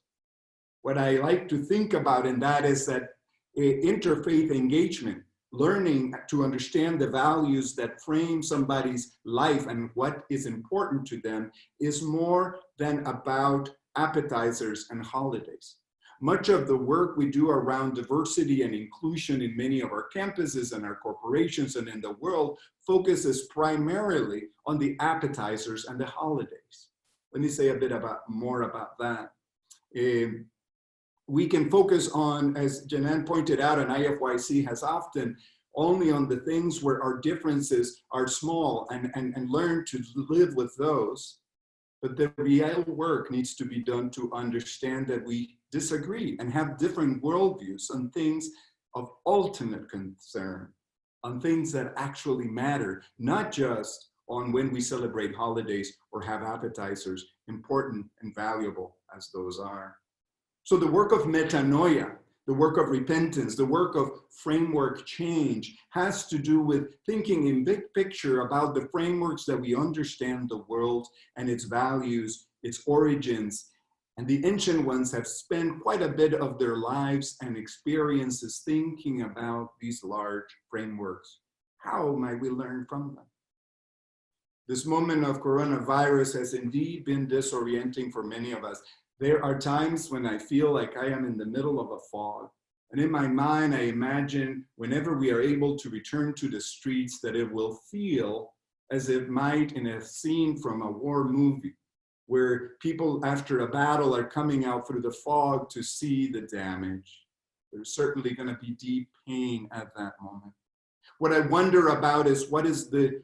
Speaker 6: What I like to think about in that is that interfaith engagement, learning to understand the values that frame somebody's life and what is important to them, is more than about appetizers and holidays. Much of the work we do around diversity and inclusion in many of our campuses and our corporations and in the world focuses primarily on the appetizers and the holidays. Let me say a bit more about that. We can focus on, as Janenn pointed out, and IFYC has often, only on the things where our differences are small and learn to live with those. But the real work needs to be done to understand that we disagree and have different worldviews on things of ultimate concern, on things that actually matter, not just on when we celebrate holidays or have appetizers, important and valuable as those are. So the work of metanoia, the work of repentance, the work of framework change has to do with thinking in big picture about the frameworks that we understand the world and its values, its origins. And the ancient ones have spent quite a bit of their lives and experiences thinking about these large frameworks. How might we learn from them? This moment of coronavirus has indeed been disorienting for many of us. There are times when I feel like I am in the middle of a fog. And in my mind, I imagine whenever we are able to return to the streets that it will feel as it might in a scene from a war movie, where people after a battle are coming out through the fog to see the damage. There's certainly going to be deep pain at that moment. What I wonder about is what is the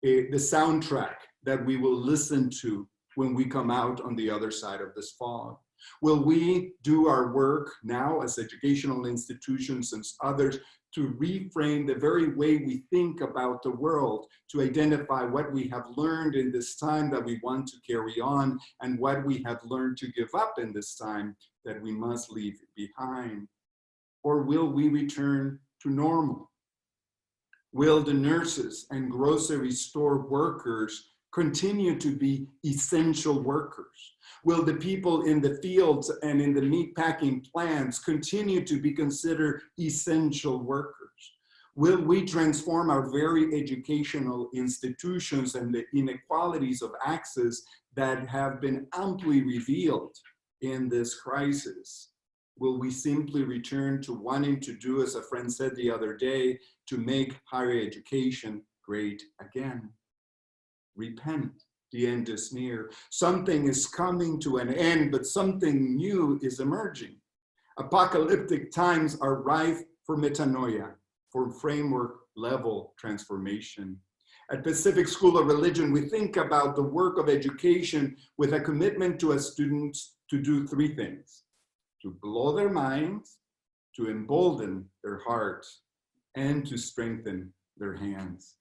Speaker 6: soundtrack that we will listen to when we come out on the other side of this fog? Will we do our work now as educational institutions and others to reframe the very way we think about the world, to identify what we have learned in this time that we want to carry on and what we have learned to give up in this time that we must leave behind? Or will we return to normal? Will the nurses and grocery store workers continue to be essential workers? Will the people in the fields and in the meatpacking plants continue to be considered essential workers? Will we transform our very educational institutions and the inequalities of access that have been amply revealed in this crisis? Will we simply return to wanting to do, as a friend said the other day, to make higher education great again? Repent, the end is near. Something is coming to an end, but something new is emerging. Apocalyptic times are rife for metanoia, for framework level transformation. At Pacific School of Religion, we think about the work of education with a commitment to our students to do three things: to blow their minds, to embolden their hearts, and to strengthen their hands.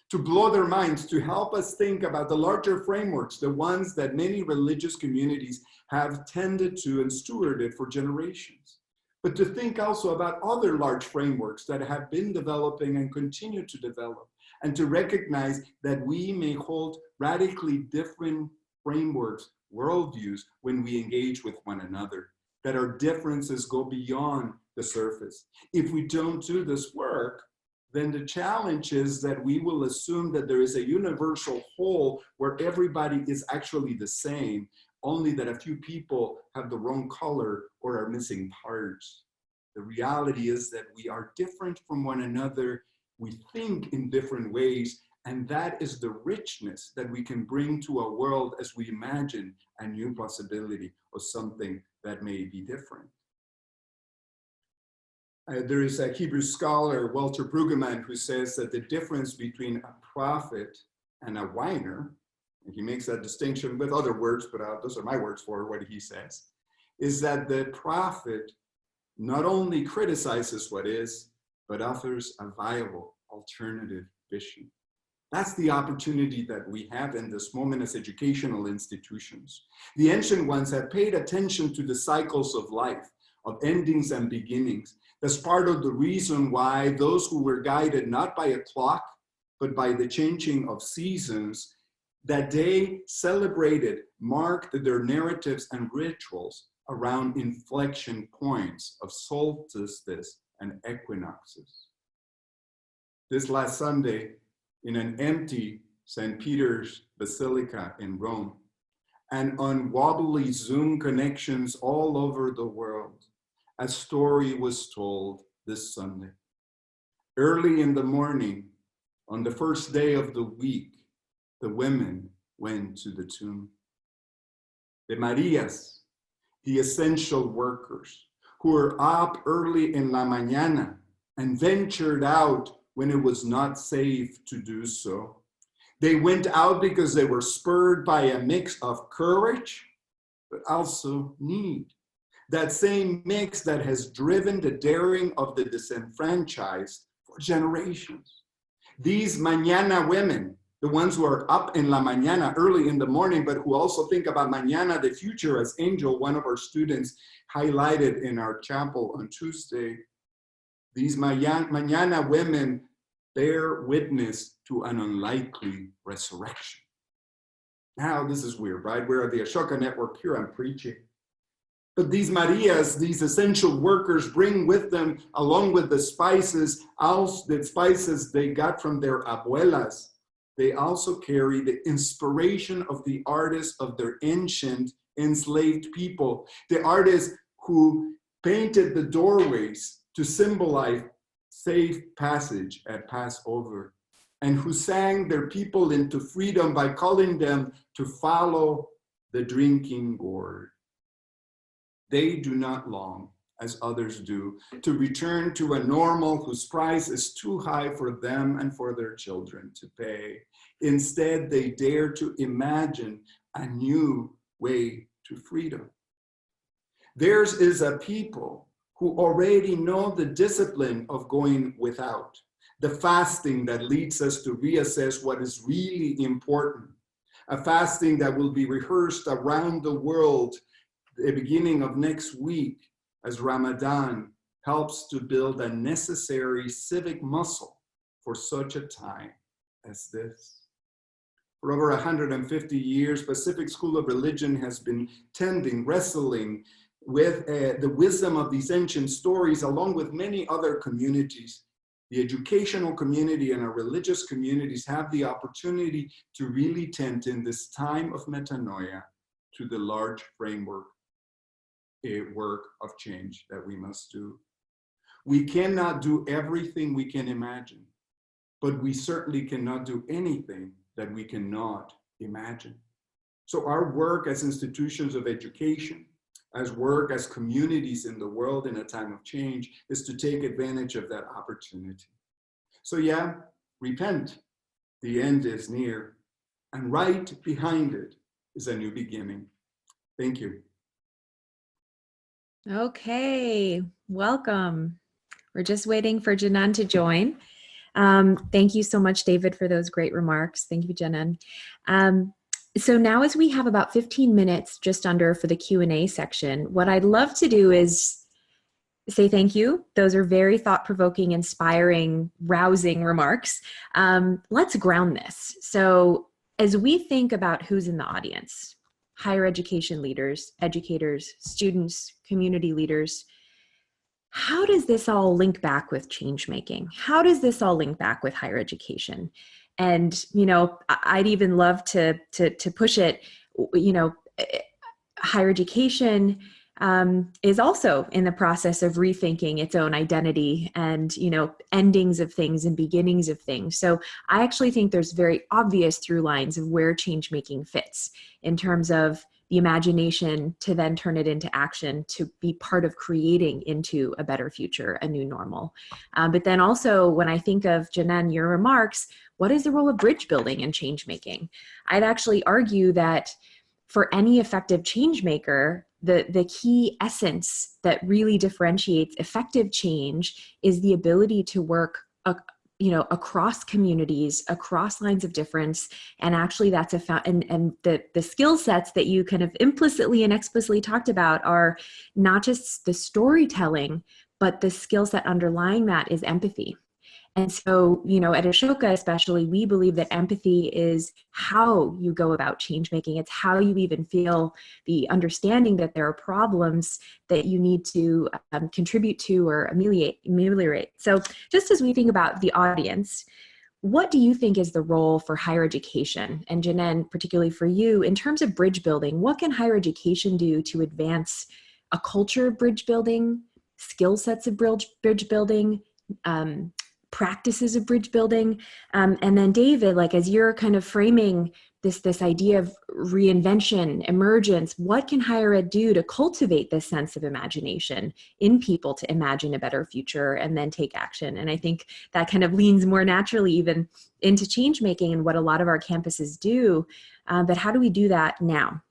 Speaker 6: To blow their minds, to help us think about the larger frameworks, the ones that many religious communities have tended to and stewarded for generations. But to think also about other large frameworks that have been developing and continue to develop, and to recognize that we may hold radically different frameworks, worldviews, when we engage with one another, that our differences go beyond the surface. If we don't do this work, then the challenge is that we will assume that there is a universal whole where everybody is actually the same, only that a few people have the wrong color or are missing parts. The reality is that we are different from one another. We think in different ways, and that is the richness that we can bring to a world as we imagine a new possibility of something that may be different. There is a Hebrew scholar, Walter Brueggemann, who says that the difference between a prophet and a whiner, and he makes that distinction with other words, but those are my words for what he says, is that the prophet not only criticizes what is, but offers a viable alternative vision. That's the opportunity that we have in this moment as educational institutions. The ancient ones have paid attention to the cycles of life, of endings and beginnings. That's part of the reason why those who were guided not by a clock, but by the changing of seasons, that they celebrated, marked their narratives and rituals around inflection points of solstices and equinoxes. This last Sunday, in an empty St. Peter's Basilica in Rome, and on wobbly Zoom connections all over the world, a story was told this Sunday. Early in the morning, on the first day of the week, the women went to the tomb. The Marias, the essential workers, who were up early in la mañana and ventured out when it was not safe to do so. They went out because they were spurred by a mix of courage, but also need. That same mix that has driven the daring of the disenfranchised for generations. These mañana women, the ones who are up in la mañana early in the morning, but who also think about mañana, the future, as Angel, one of our students, highlighted in our chapel on Tuesday. These mañana women bear witness to an unlikely resurrection. Now, this is weird, right? We're at the Ashoka Network, here I'm preaching. But these Marias, these essential workers, bring with them, along with the spices they got from their abuelas, they also carry the inspiration of the artists of their ancient enslaved people, the artists who painted the doorways to symbolize safe passage at Passover, and who sang their people into freedom by calling them to follow the drinking gourd. They do not long, as others do, to return to a normal whose price is too high for them and for their children to pay. Instead, they dare to imagine a new way to freedom. Theirs is a people who already know the discipline of going without, the fasting that leads us to reassess what is really important, a fasting that will be rehearsed around the world the beginning of next week as Ramadan helps to build a necessary civic muscle for such a time as this. For over 150 years, Pacific School of Religion has been wrestling with the wisdom of these ancient stories, along with many other communities. The educational community and our religious communities have the opportunity to really tend in this time of metanoia to the large framework work of change that we must do. We cannot do everything we can imagine, but we certainly cannot do anything that we cannot imagine. So our work as institutions of education, as work, as communities in the world in a time of change, is to take advantage of that opportunity. So yeah, repent. The end is near. And right behind it is a new beginning. Thank you.
Speaker 7: Okay, welcome. We're just waiting for Janenn to join. Thank you so much, David, for those great remarks. Thank you, Janenn. So now as we have about 15 minutes just under for the Q&A section, what I'd love to do is say thank you. Those are very thought-provoking, inspiring, rousing remarks. Let's ground this. So as we think about who's in the audience, higher education leaders, educators, students, community leaders, how does this all link back with change making? How does this all link back with higher education? And, you know, I'd even love to push it, you know, higher education is also in the process of rethinking its own identity and, you know, endings of things and beginnings of things. So I actually think there's very obvious through lines of where change making fits in terms of the imagination to then turn it into action, to be part of creating into a better future, a new normal. But then also when I think of, Janenn, your remarks, what is the role of bridge building in change making? I'd actually argue that for any effective change maker, the key essence that really differentiates effective change is the ability to work you know, across communities, across lines of difference. And actually that's and the skill sets that you kind of implicitly and explicitly talked about are not just the storytelling, but the skill set underlying that is empathy. And so, you know, at Ashoka especially, we believe that empathy is how you go about change making. It's how you even feel the understanding that there are problems that you need to contribute to or ameliorate. So just as we think about the audience, what do you think is the role for higher education? And Janenn, particularly for you, in terms of bridge building, what can higher education do to advance a culture of bridge building, skill sets of bridge building, practices of bridge building? And then David, like as you're kind of framing this idea of reinvention, emergence, what can higher ed do to cultivate this sense of imagination in people to imagine a better future and then take action? And I think that kind of leans more naturally even into change making and what a lot of our campuses do. But how do we do that now?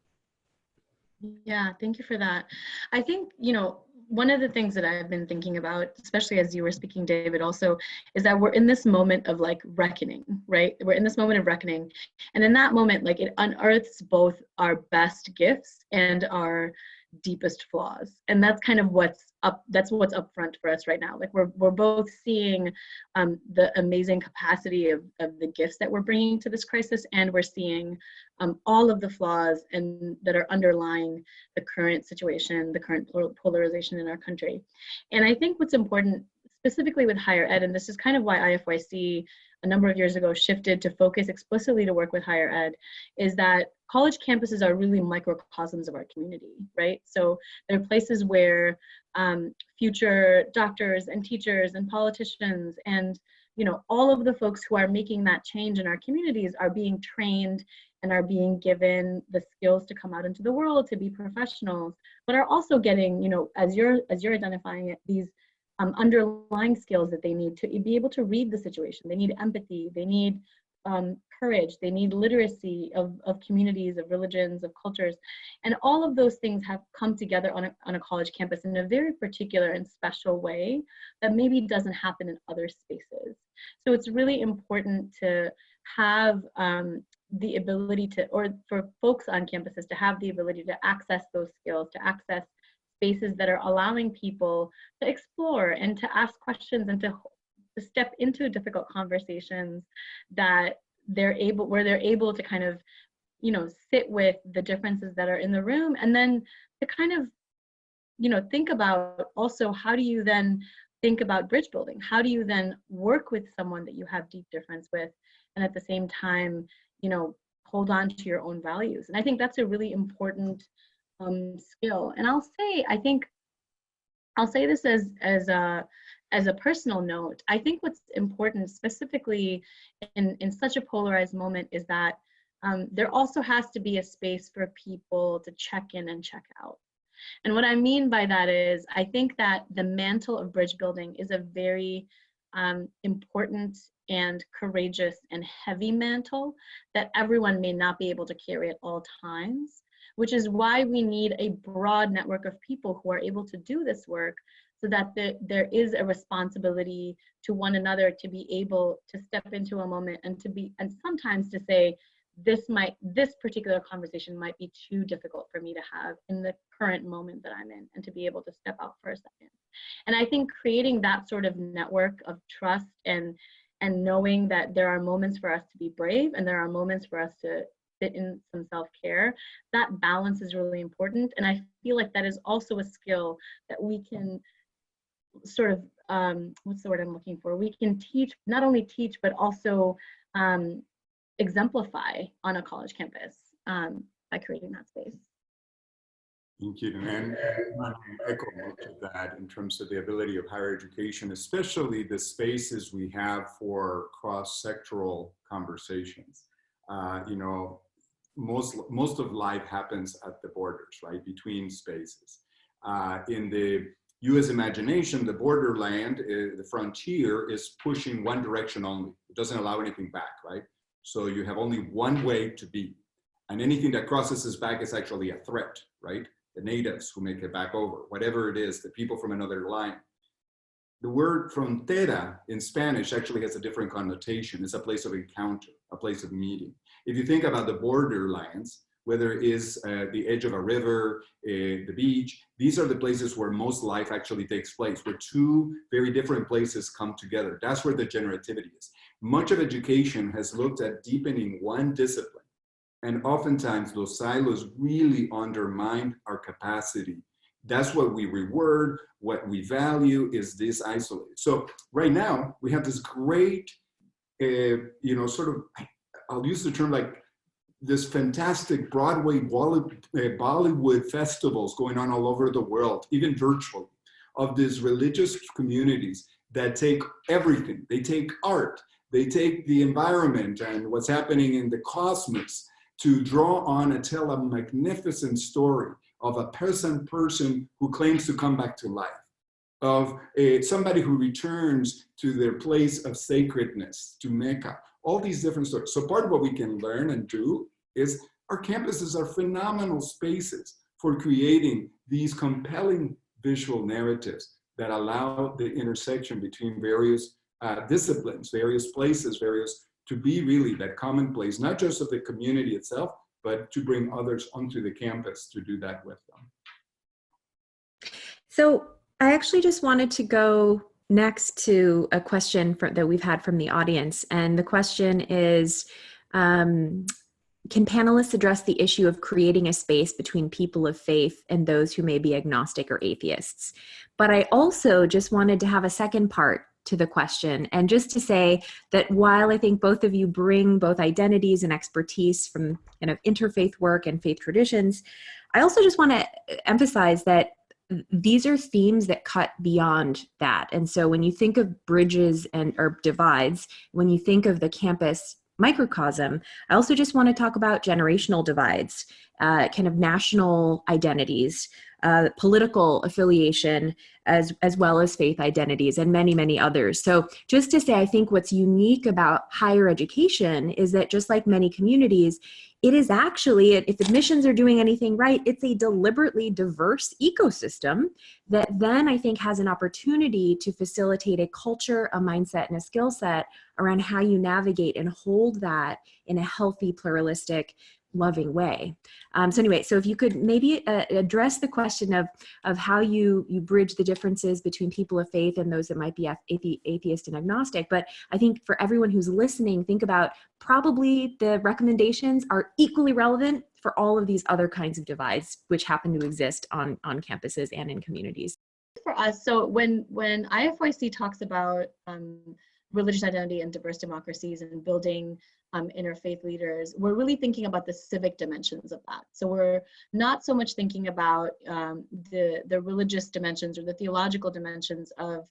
Speaker 5: Yeah, thank you for that. I think, you know, one of the things that I've been thinking about, especially as you were speaking, David, also, is that we're in this moment of like reckoning, right? We're in this moment of reckoning. And in that moment, like it unearths both our best gifts and our deepest flaws. And that's kind of what's up front for us right now. Like we're both seeing the amazing capacity of the gifts that we're bringing to this crisis, and we're seeing all of the flaws and that are underlying the current situation, the current polarization in our country. And I think what's important specifically with higher ed, and this is kind of why IFYC a number of years ago shifted to focus explicitly to work with higher ed, is that college campuses are really microcosms of our community, right? So they're places where future doctors and teachers and politicians and, you know, all of the folks who are making that change in our communities are being trained and are being given the skills to come out into the world, to be professionals, but are also getting, you know, as you're identifying it, these underlying skills that they need to be able to read the situation. They need empathy, they need courage, they need literacy of communities, of religions, of cultures. And all of those things have come together on a college campus in a very particular and special way that maybe doesn't happen in other spaces. So it's really important to have the ability to, or for folks on campuses to have the ability to access those skills, to access spaces that are allowing people to explore and to ask questions and to step into difficult conversations that they're able to kind of, you know, sit with the differences that are in the room, and then to kind of, you know, think about also how do you then think about bridge building? How do you then work with someone that you have deep difference with, and at the same time, you know, hold on to your own values? And I think that's a really important skill. And I'll say this as a personal note. I think what's important specifically in such a polarized moment is that there also has to be a space for people to check in and check out. And what I mean by that is, I think that the mantle of bridge building is a very important and courageous and heavy mantle that everyone may not be able to carry at all times, which is why we need a broad network of people who are able to do this work, so that there is a responsibility to one another to be able to step into a moment and sometimes to say, this particular conversation might be too difficult for me to have in the current moment that I'm in, and to be able to step out for a second. And I think creating that sort of network of trust and knowing that there are moments for us to be brave and there are moments for us to fit in some self-care, that balance is really important. And I feel like that is also a skill that we can sort of, what's the word I'm looking for? We can teach, not only teach, but also exemplify on a college campus by creating that space.
Speaker 6: Thank you. And I echo much of that in terms of the ability of higher education, especially the spaces we have for cross-sectoral conversations. You know, most of life happens at the borders, right, between spaces. In the U.S. imagination, the borderland, the frontier, is pushing one direction only. It doesn't allow anything back, right? So you have only one way to be. And anything that crosses us back is actually a threat, right? The natives who make it back over, whatever it is, the people from another line. The word frontera in Spanish actually has a different connotation. It's a place of encounter, a place of meeting. If you think about the borderlands, whether it is the edge of a river, the beach, these are the places where most life actually takes place, where two very different places come together. That's where the generativity is. Much of education has looked at deepening one discipline, and oftentimes those silos really undermine our capacity. That's what we reward, what we value is this isolated. So right now we have this great, you know, sort of, I'll use the term like this fantastic Broadway Bollywood festivals going on all over the world, even virtually, of these religious communities that take everything. They take art, they take the environment and what's happening in the cosmos to draw on and tell a magnificent story of a person who claims to come back to life, of somebody who returns to their place of sacredness, to Mecca, all these different stories. So part of what we can learn and do is our campuses are phenomenal spaces for creating these compelling visual narratives that allow the intersection between various disciplines, various places, to be really that commonplace, not just of the community itself, but to bring others onto the campus to do that with them.
Speaker 7: So I actually just wanted to go next to a question that we've had from the audience. And the question is, can panelists address the issue of creating a space between people of faith and those who may be agnostic or atheists? But I also just wanted to have a second part to the question, and just to say that while I think both of you bring both identities and expertise from kind of interfaith work and faith traditions, I also just want to emphasize that these are themes that cut beyond that. And so when you think of bridges or divides, when you think of the campus microcosm, I also just want to talk about generational divides, kind of national identities, political affiliation, as well as faith identities, and many, many others. So just to say, I think what's unique about higher education is that just like many communities, it is actually, if admissions are doing anything right, it's a deliberately diverse ecosystem that then I think has an opportunity to facilitate a culture, a mindset, and a skill set around how you navigate and hold that in a healthy, pluralistic, loving way. So anyway, so if you could maybe address the question of how you bridge the differences between people of faith and those that might be atheist and agnostic. But I think for everyone who's listening, think about probably the recommendations are equally relevant for all of these other kinds of divides which happen to exist on campuses and in communities.
Speaker 5: For us, so when IFYC talks about religious identity and diverse democracies and building interfaith leaders, we're really thinking about the civic dimensions of that. So we're not so much thinking about the religious dimensions or the theological dimensions of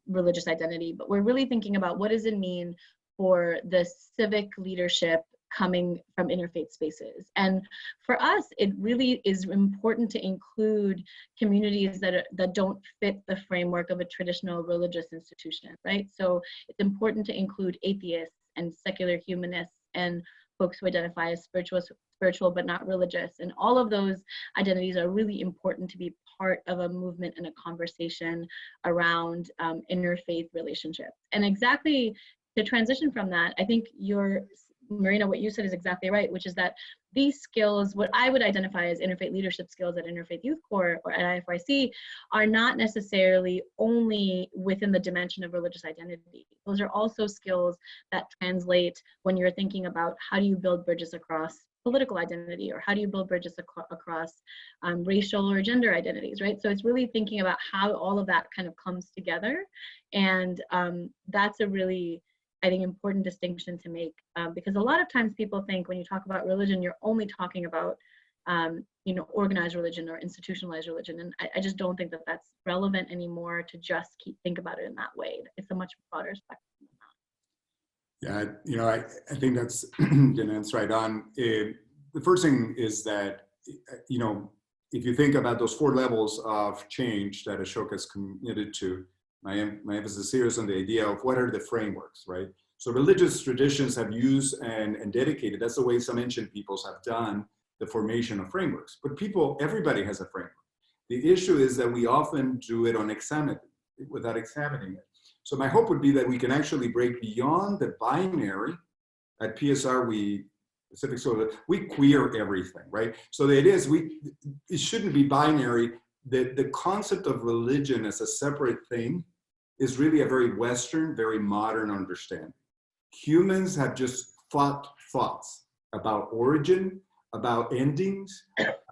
Speaker 5: religious identity, but we're really thinking about what does it mean for the civic leadership coming from interfaith spaces. And for us, it really is important to include communities that don't fit the framework of a traditional religious institution, right? So it's important to include atheists and secular humanists and folks who identify as spiritual but not religious. And all of those identities are really important to be part of a movement and a conversation around interfaith relationships. And exactly to transition from that, I think Marina, what you said is exactly right, which is that these skills, what I would identify as interfaith leadership skills at Interfaith Youth Corps or at IFYC, are not necessarily only within the dimension of religious identity. Those are also skills that translate when you're thinking about how do you build bridges across political identity, or how do you build bridges across racial or gender identities, right? So it's really thinking about how all of that kind of comes together. And that's a really, I think, important distinction to make, because a lot of times people think when you talk about religion, you're only talking about, organized religion or institutionalized religion. And I just don't think that that's relevant anymore to just think about it in that way. It's a much broader spectrum than that.
Speaker 6: Yeah, I think that's, Janenn's right on. The first thing is that, if you think about those 4 levels of change that Ashoka is committed to, my emphasis here is on the idea of what are the frameworks, right? So religious traditions have used and dedicated, that's the way some ancient peoples have done the formation of frameworks. But everybody has a framework. The issue is that we often do it without examining it. So my hope would be that we can actually break beyond the binary. At PSR, we queer everything, right? So the idea is it shouldn't be binary. The concept of religion as a separate thing is really a very Western, very modern understanding. Humans have just thoughts about origin, about endings,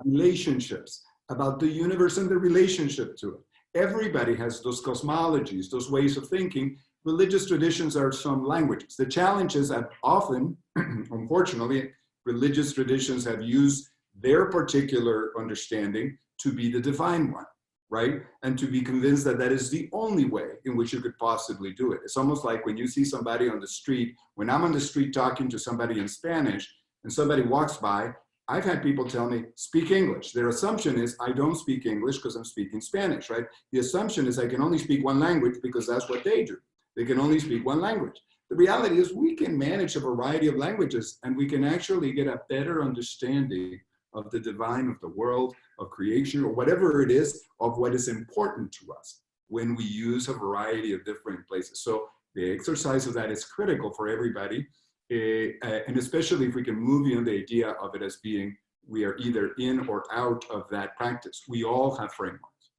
Speaker 6: relationships, about the universe and the relationship to it. Everybody has those cosmologies, those ways of thinking. Religious traditions are some languages. The challenge is that often, unfortunately, religious traditions have used their particular understanding to be the divine one, right? And to be convinced that that is the only way in which you could possibly do it. It's almost like when you see somebody on the street, when I'm on the street talking to somebody in Spanish and somebody walks by, I've had people tell me, speak English. Their assumption is I don't speak English because I'm speaking Spanish, right? The assumption is I can only speak one language because that's what they do. They can only speak one language. The reality is we can manage a variety of languages and we can actually get a better understanding of the divine, of the world, of creation, or whatever it is, of what is important to us when we use a variety of different places. So the exercise of that is critical for everybody. And especially if we can move beyond the idea of it as being, we are either in or out of that practice. We all have frameworks.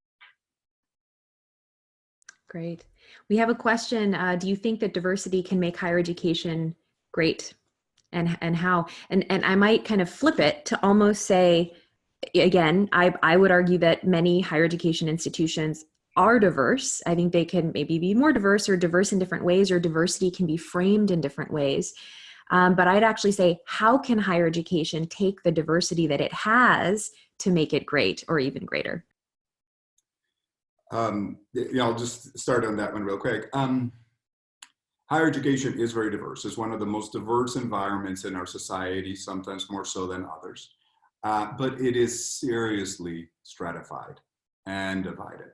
Speaker 7: Great. We have a question. Do you think that diversity can make higher education great? And how? And I might kind of flip it to almost say, again, I would argue that many higher education institutions are diverse. I think they can maybe be more diverse or diverse in different ways, or diversity can be framed in different ways. But I'd actually say, how can higher education take the diversity that it has to make it great or even greater?
Speaker 6: I'll just start on that one real quick. Higher education is very diverse. It's one of the most diverse environments in our society, sometimes more so than others. But it is seriously stratified and divided.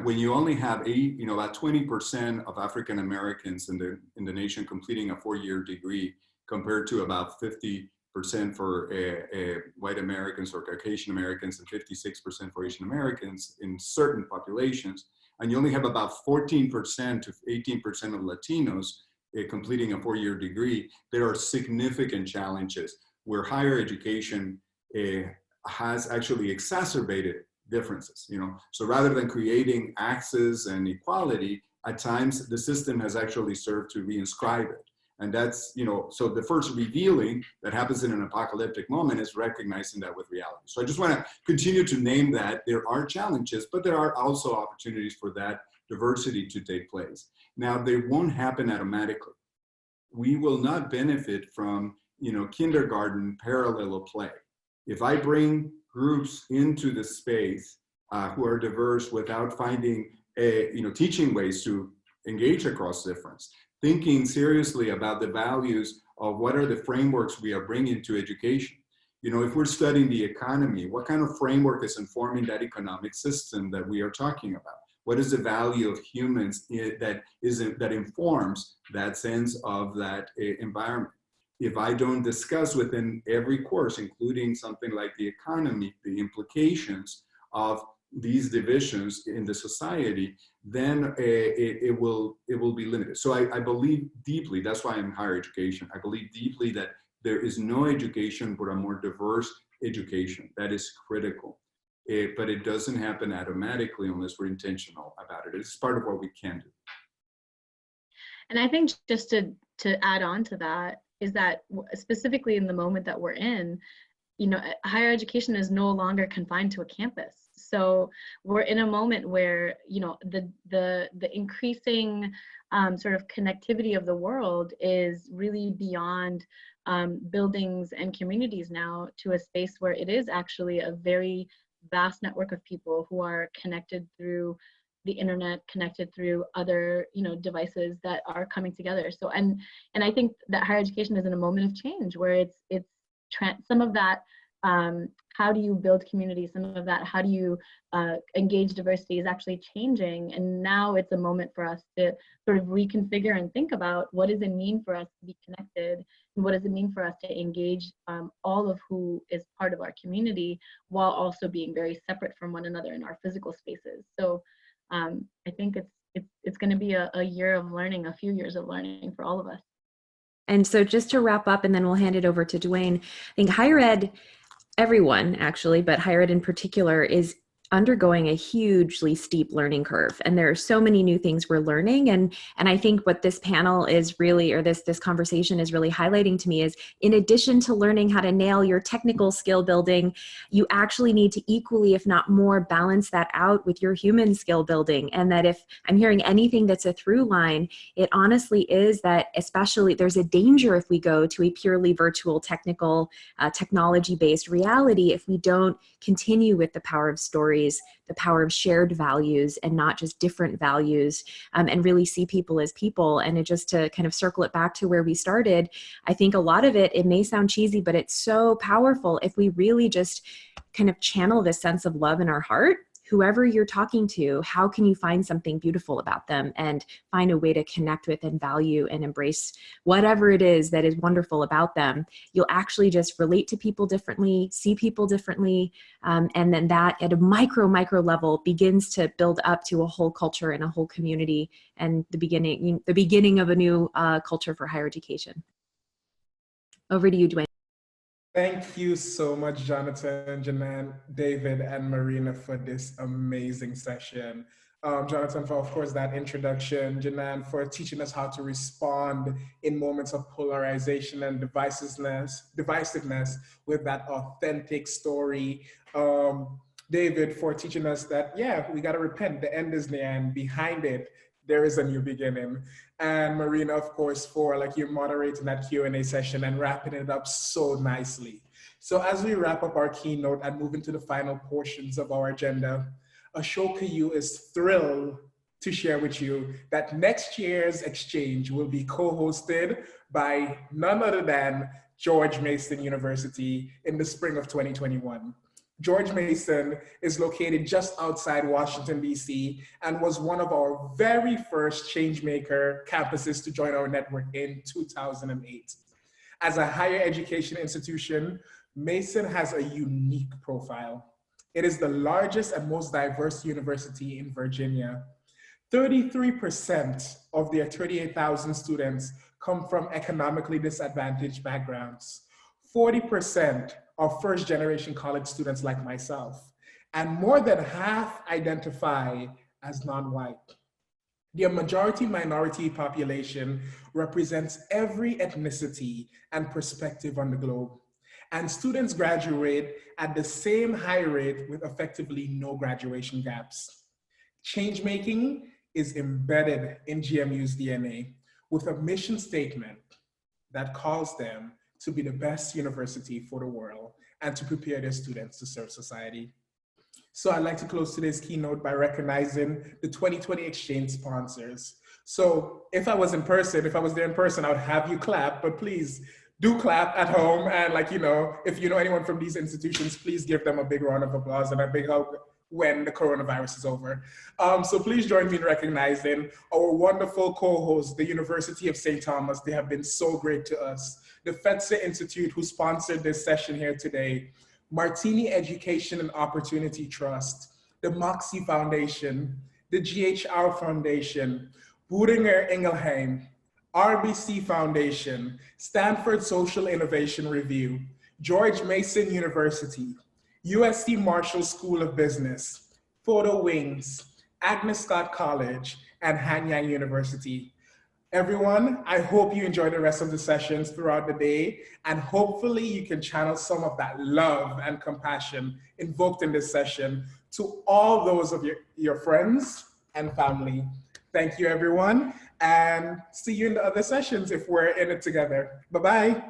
Speaker 6: When you only have about 20% of African Americans in the nation completing a 4-year degree, compared to about 50% for white Americans or Caucasian Americans and 56% for Asian Americans in certain populations, and you only have about 14% to 18% of Latinos completing a 4-year degree, there are significant challenges where higher education has actually exacerbated differences. So rather than creating access and equality, at times the system has actually served to reinscribe it. And that's, so the first revealing that happens in an apocalyptic moment is recognizing that with reality. So I just want to continue to name that there are challenges, but there are also opportunities for that diversity to take place. Now, they won't happen automatically. We will not benefit from, kindergarten parallel play. If I bring groups into the space who are diverse without finding, teaching ways to engage across difference, thinking seriously about the values of what are the frameworks we are bringing to education. You know, if we're studying the economy, what kind of framework is informing that economic system that we are talking about? What is the value of humans that informs that sense of that environment? If I don't discuss within every course, including something like the economy, the implications of these divisions in the society, then it will be limited. So I believe deeply, that's why I'm in higher education, I believe deeply that there is no education but a more diverse education. That is critical. But it doesn't happen automatically unless we're intentional about it. It's part of what we can do.
Speaker 5: And I think just to add on to that is that specifically in the moment that we're in, you know, higher education is no longer confined to a campus. So we're in a moment where, you know, the increasing sort of connectivity of the world is really beyond buildings and communities now to a space where it is actually a very vast network of people who are connected through the internet, connected through other, you know, devices that are coming together. So and I think that higher education is in a moment of change where it's some of that how do you build community, some of that how do you engage diversity is actually changing, and now it's a moment for us to sort of reconfigure and think about what does it mean for us to be connected, and what does it mean for us to engage all of who is part of our community while also being very separate from one another in our physical spaces. So I think it's going to be a year of learning, a few years of learning for all of us.
Speaker 7: And so just to wrap up, and then we'll hand it over to Dwayne, I think higher ed, everyone actually, but higher ed in particular, is undergoing a hugely steep learning curve. And there are so many new things we're learning. And I think what this panel is really, or this conversation is really highlighting to me is, in addition to learning how to nail your technical skill building, you actually need to equally, if not more, balance that out with your human skill building. And that if I'm hearing anything that's a through line, it honestly is that especially there's a danger if we go to a purely virtual, technical, technology-based reality if we don't continue with the power of stories, the power of shared values and not just different values, and really see people as people. And it just to kind of circle it back to where we started, I think a lot of it may sound cheesy, but it's so powerful if we really just kind of channel this sense of love in our heart. Whoever you're talking to, how can you find something beautiful about them and find a way to connect with and value and embrace whatever it is that is wonderful about them? You'll actually just relate to people differently, see people differently, and then that at a micro level begins to build up to a whole culture and a whole community, and the beginning of a new culture for higher education. Over to you, Dwayne.
Speaker 1: Thank you so much, Jonathan, Janenn, David, and Marina for this amazing session. Jonathan, for, of course, that introduction, Janenn, for teaching us how to respond in moments of polarization and divisiveness with that authentic story. David, for teaching us that, yeah, we got to repent. The end is near, and behind it, there is a new beginning. And Marina, of course, for like you moderating that Q&A session and wrapping it up so nicely. So as we wrap up our keynote and move into the final portions of our agenda, Ashoka U is thrilled to share with you that next year's exchange will be co-hosted by none other than George Mason University in the spring of 2021. George Mason is located just outside Washington, D.C., and was one of our very first Changemaker campuses to join our network in 2008. As a higher education institution, Mason has a unique profile. It is the largest and most diverse university in Virginia. 33% of their 38,000 students come from economically disadvantaged backgrounds. 40% are first-generation college students like myself, and more than half identify as non-white. The majority minority population represents every ethnicity and perspective on the globe, and students graduate at the same high rate with effectively no graduation gaps. Changemaking is embedded in GMU's DNA with a mission statement that calls them to be the best university for the world and to prepare their students to serve society. So I'd like to close today's keynote by recognizing the 2020 exchange sponsors. So if I was there in person, I would have you clap, but please do clap at home. And if you know anyone from these institutions, please give them a big round of applause and a big hug when the coronavirus is over. So please join me in recognizing our wonderful co-hosts, the University of St. Thomas. They have been so great to us. The Fetzer Institute, who sponsored this session here today. Martini Education and Opportunity Trust, the Moxie Foundation, the GHR Foundation, Boehringer Ingelheim, RBC Foundation, Stanford Social Innovation Review, George Mason University, USC Marshall School of Business, Photo Wings, Agnes Scott College, and Hanyang University. Everyone, I hope you enjoy the rest of the sessions throughout the day, and hopefully you can channel some of that love and compassion invoked in this session to all those of your friends and family. Thank you, everyone, and see you in the other sessions if we're in it together. Bye-bye.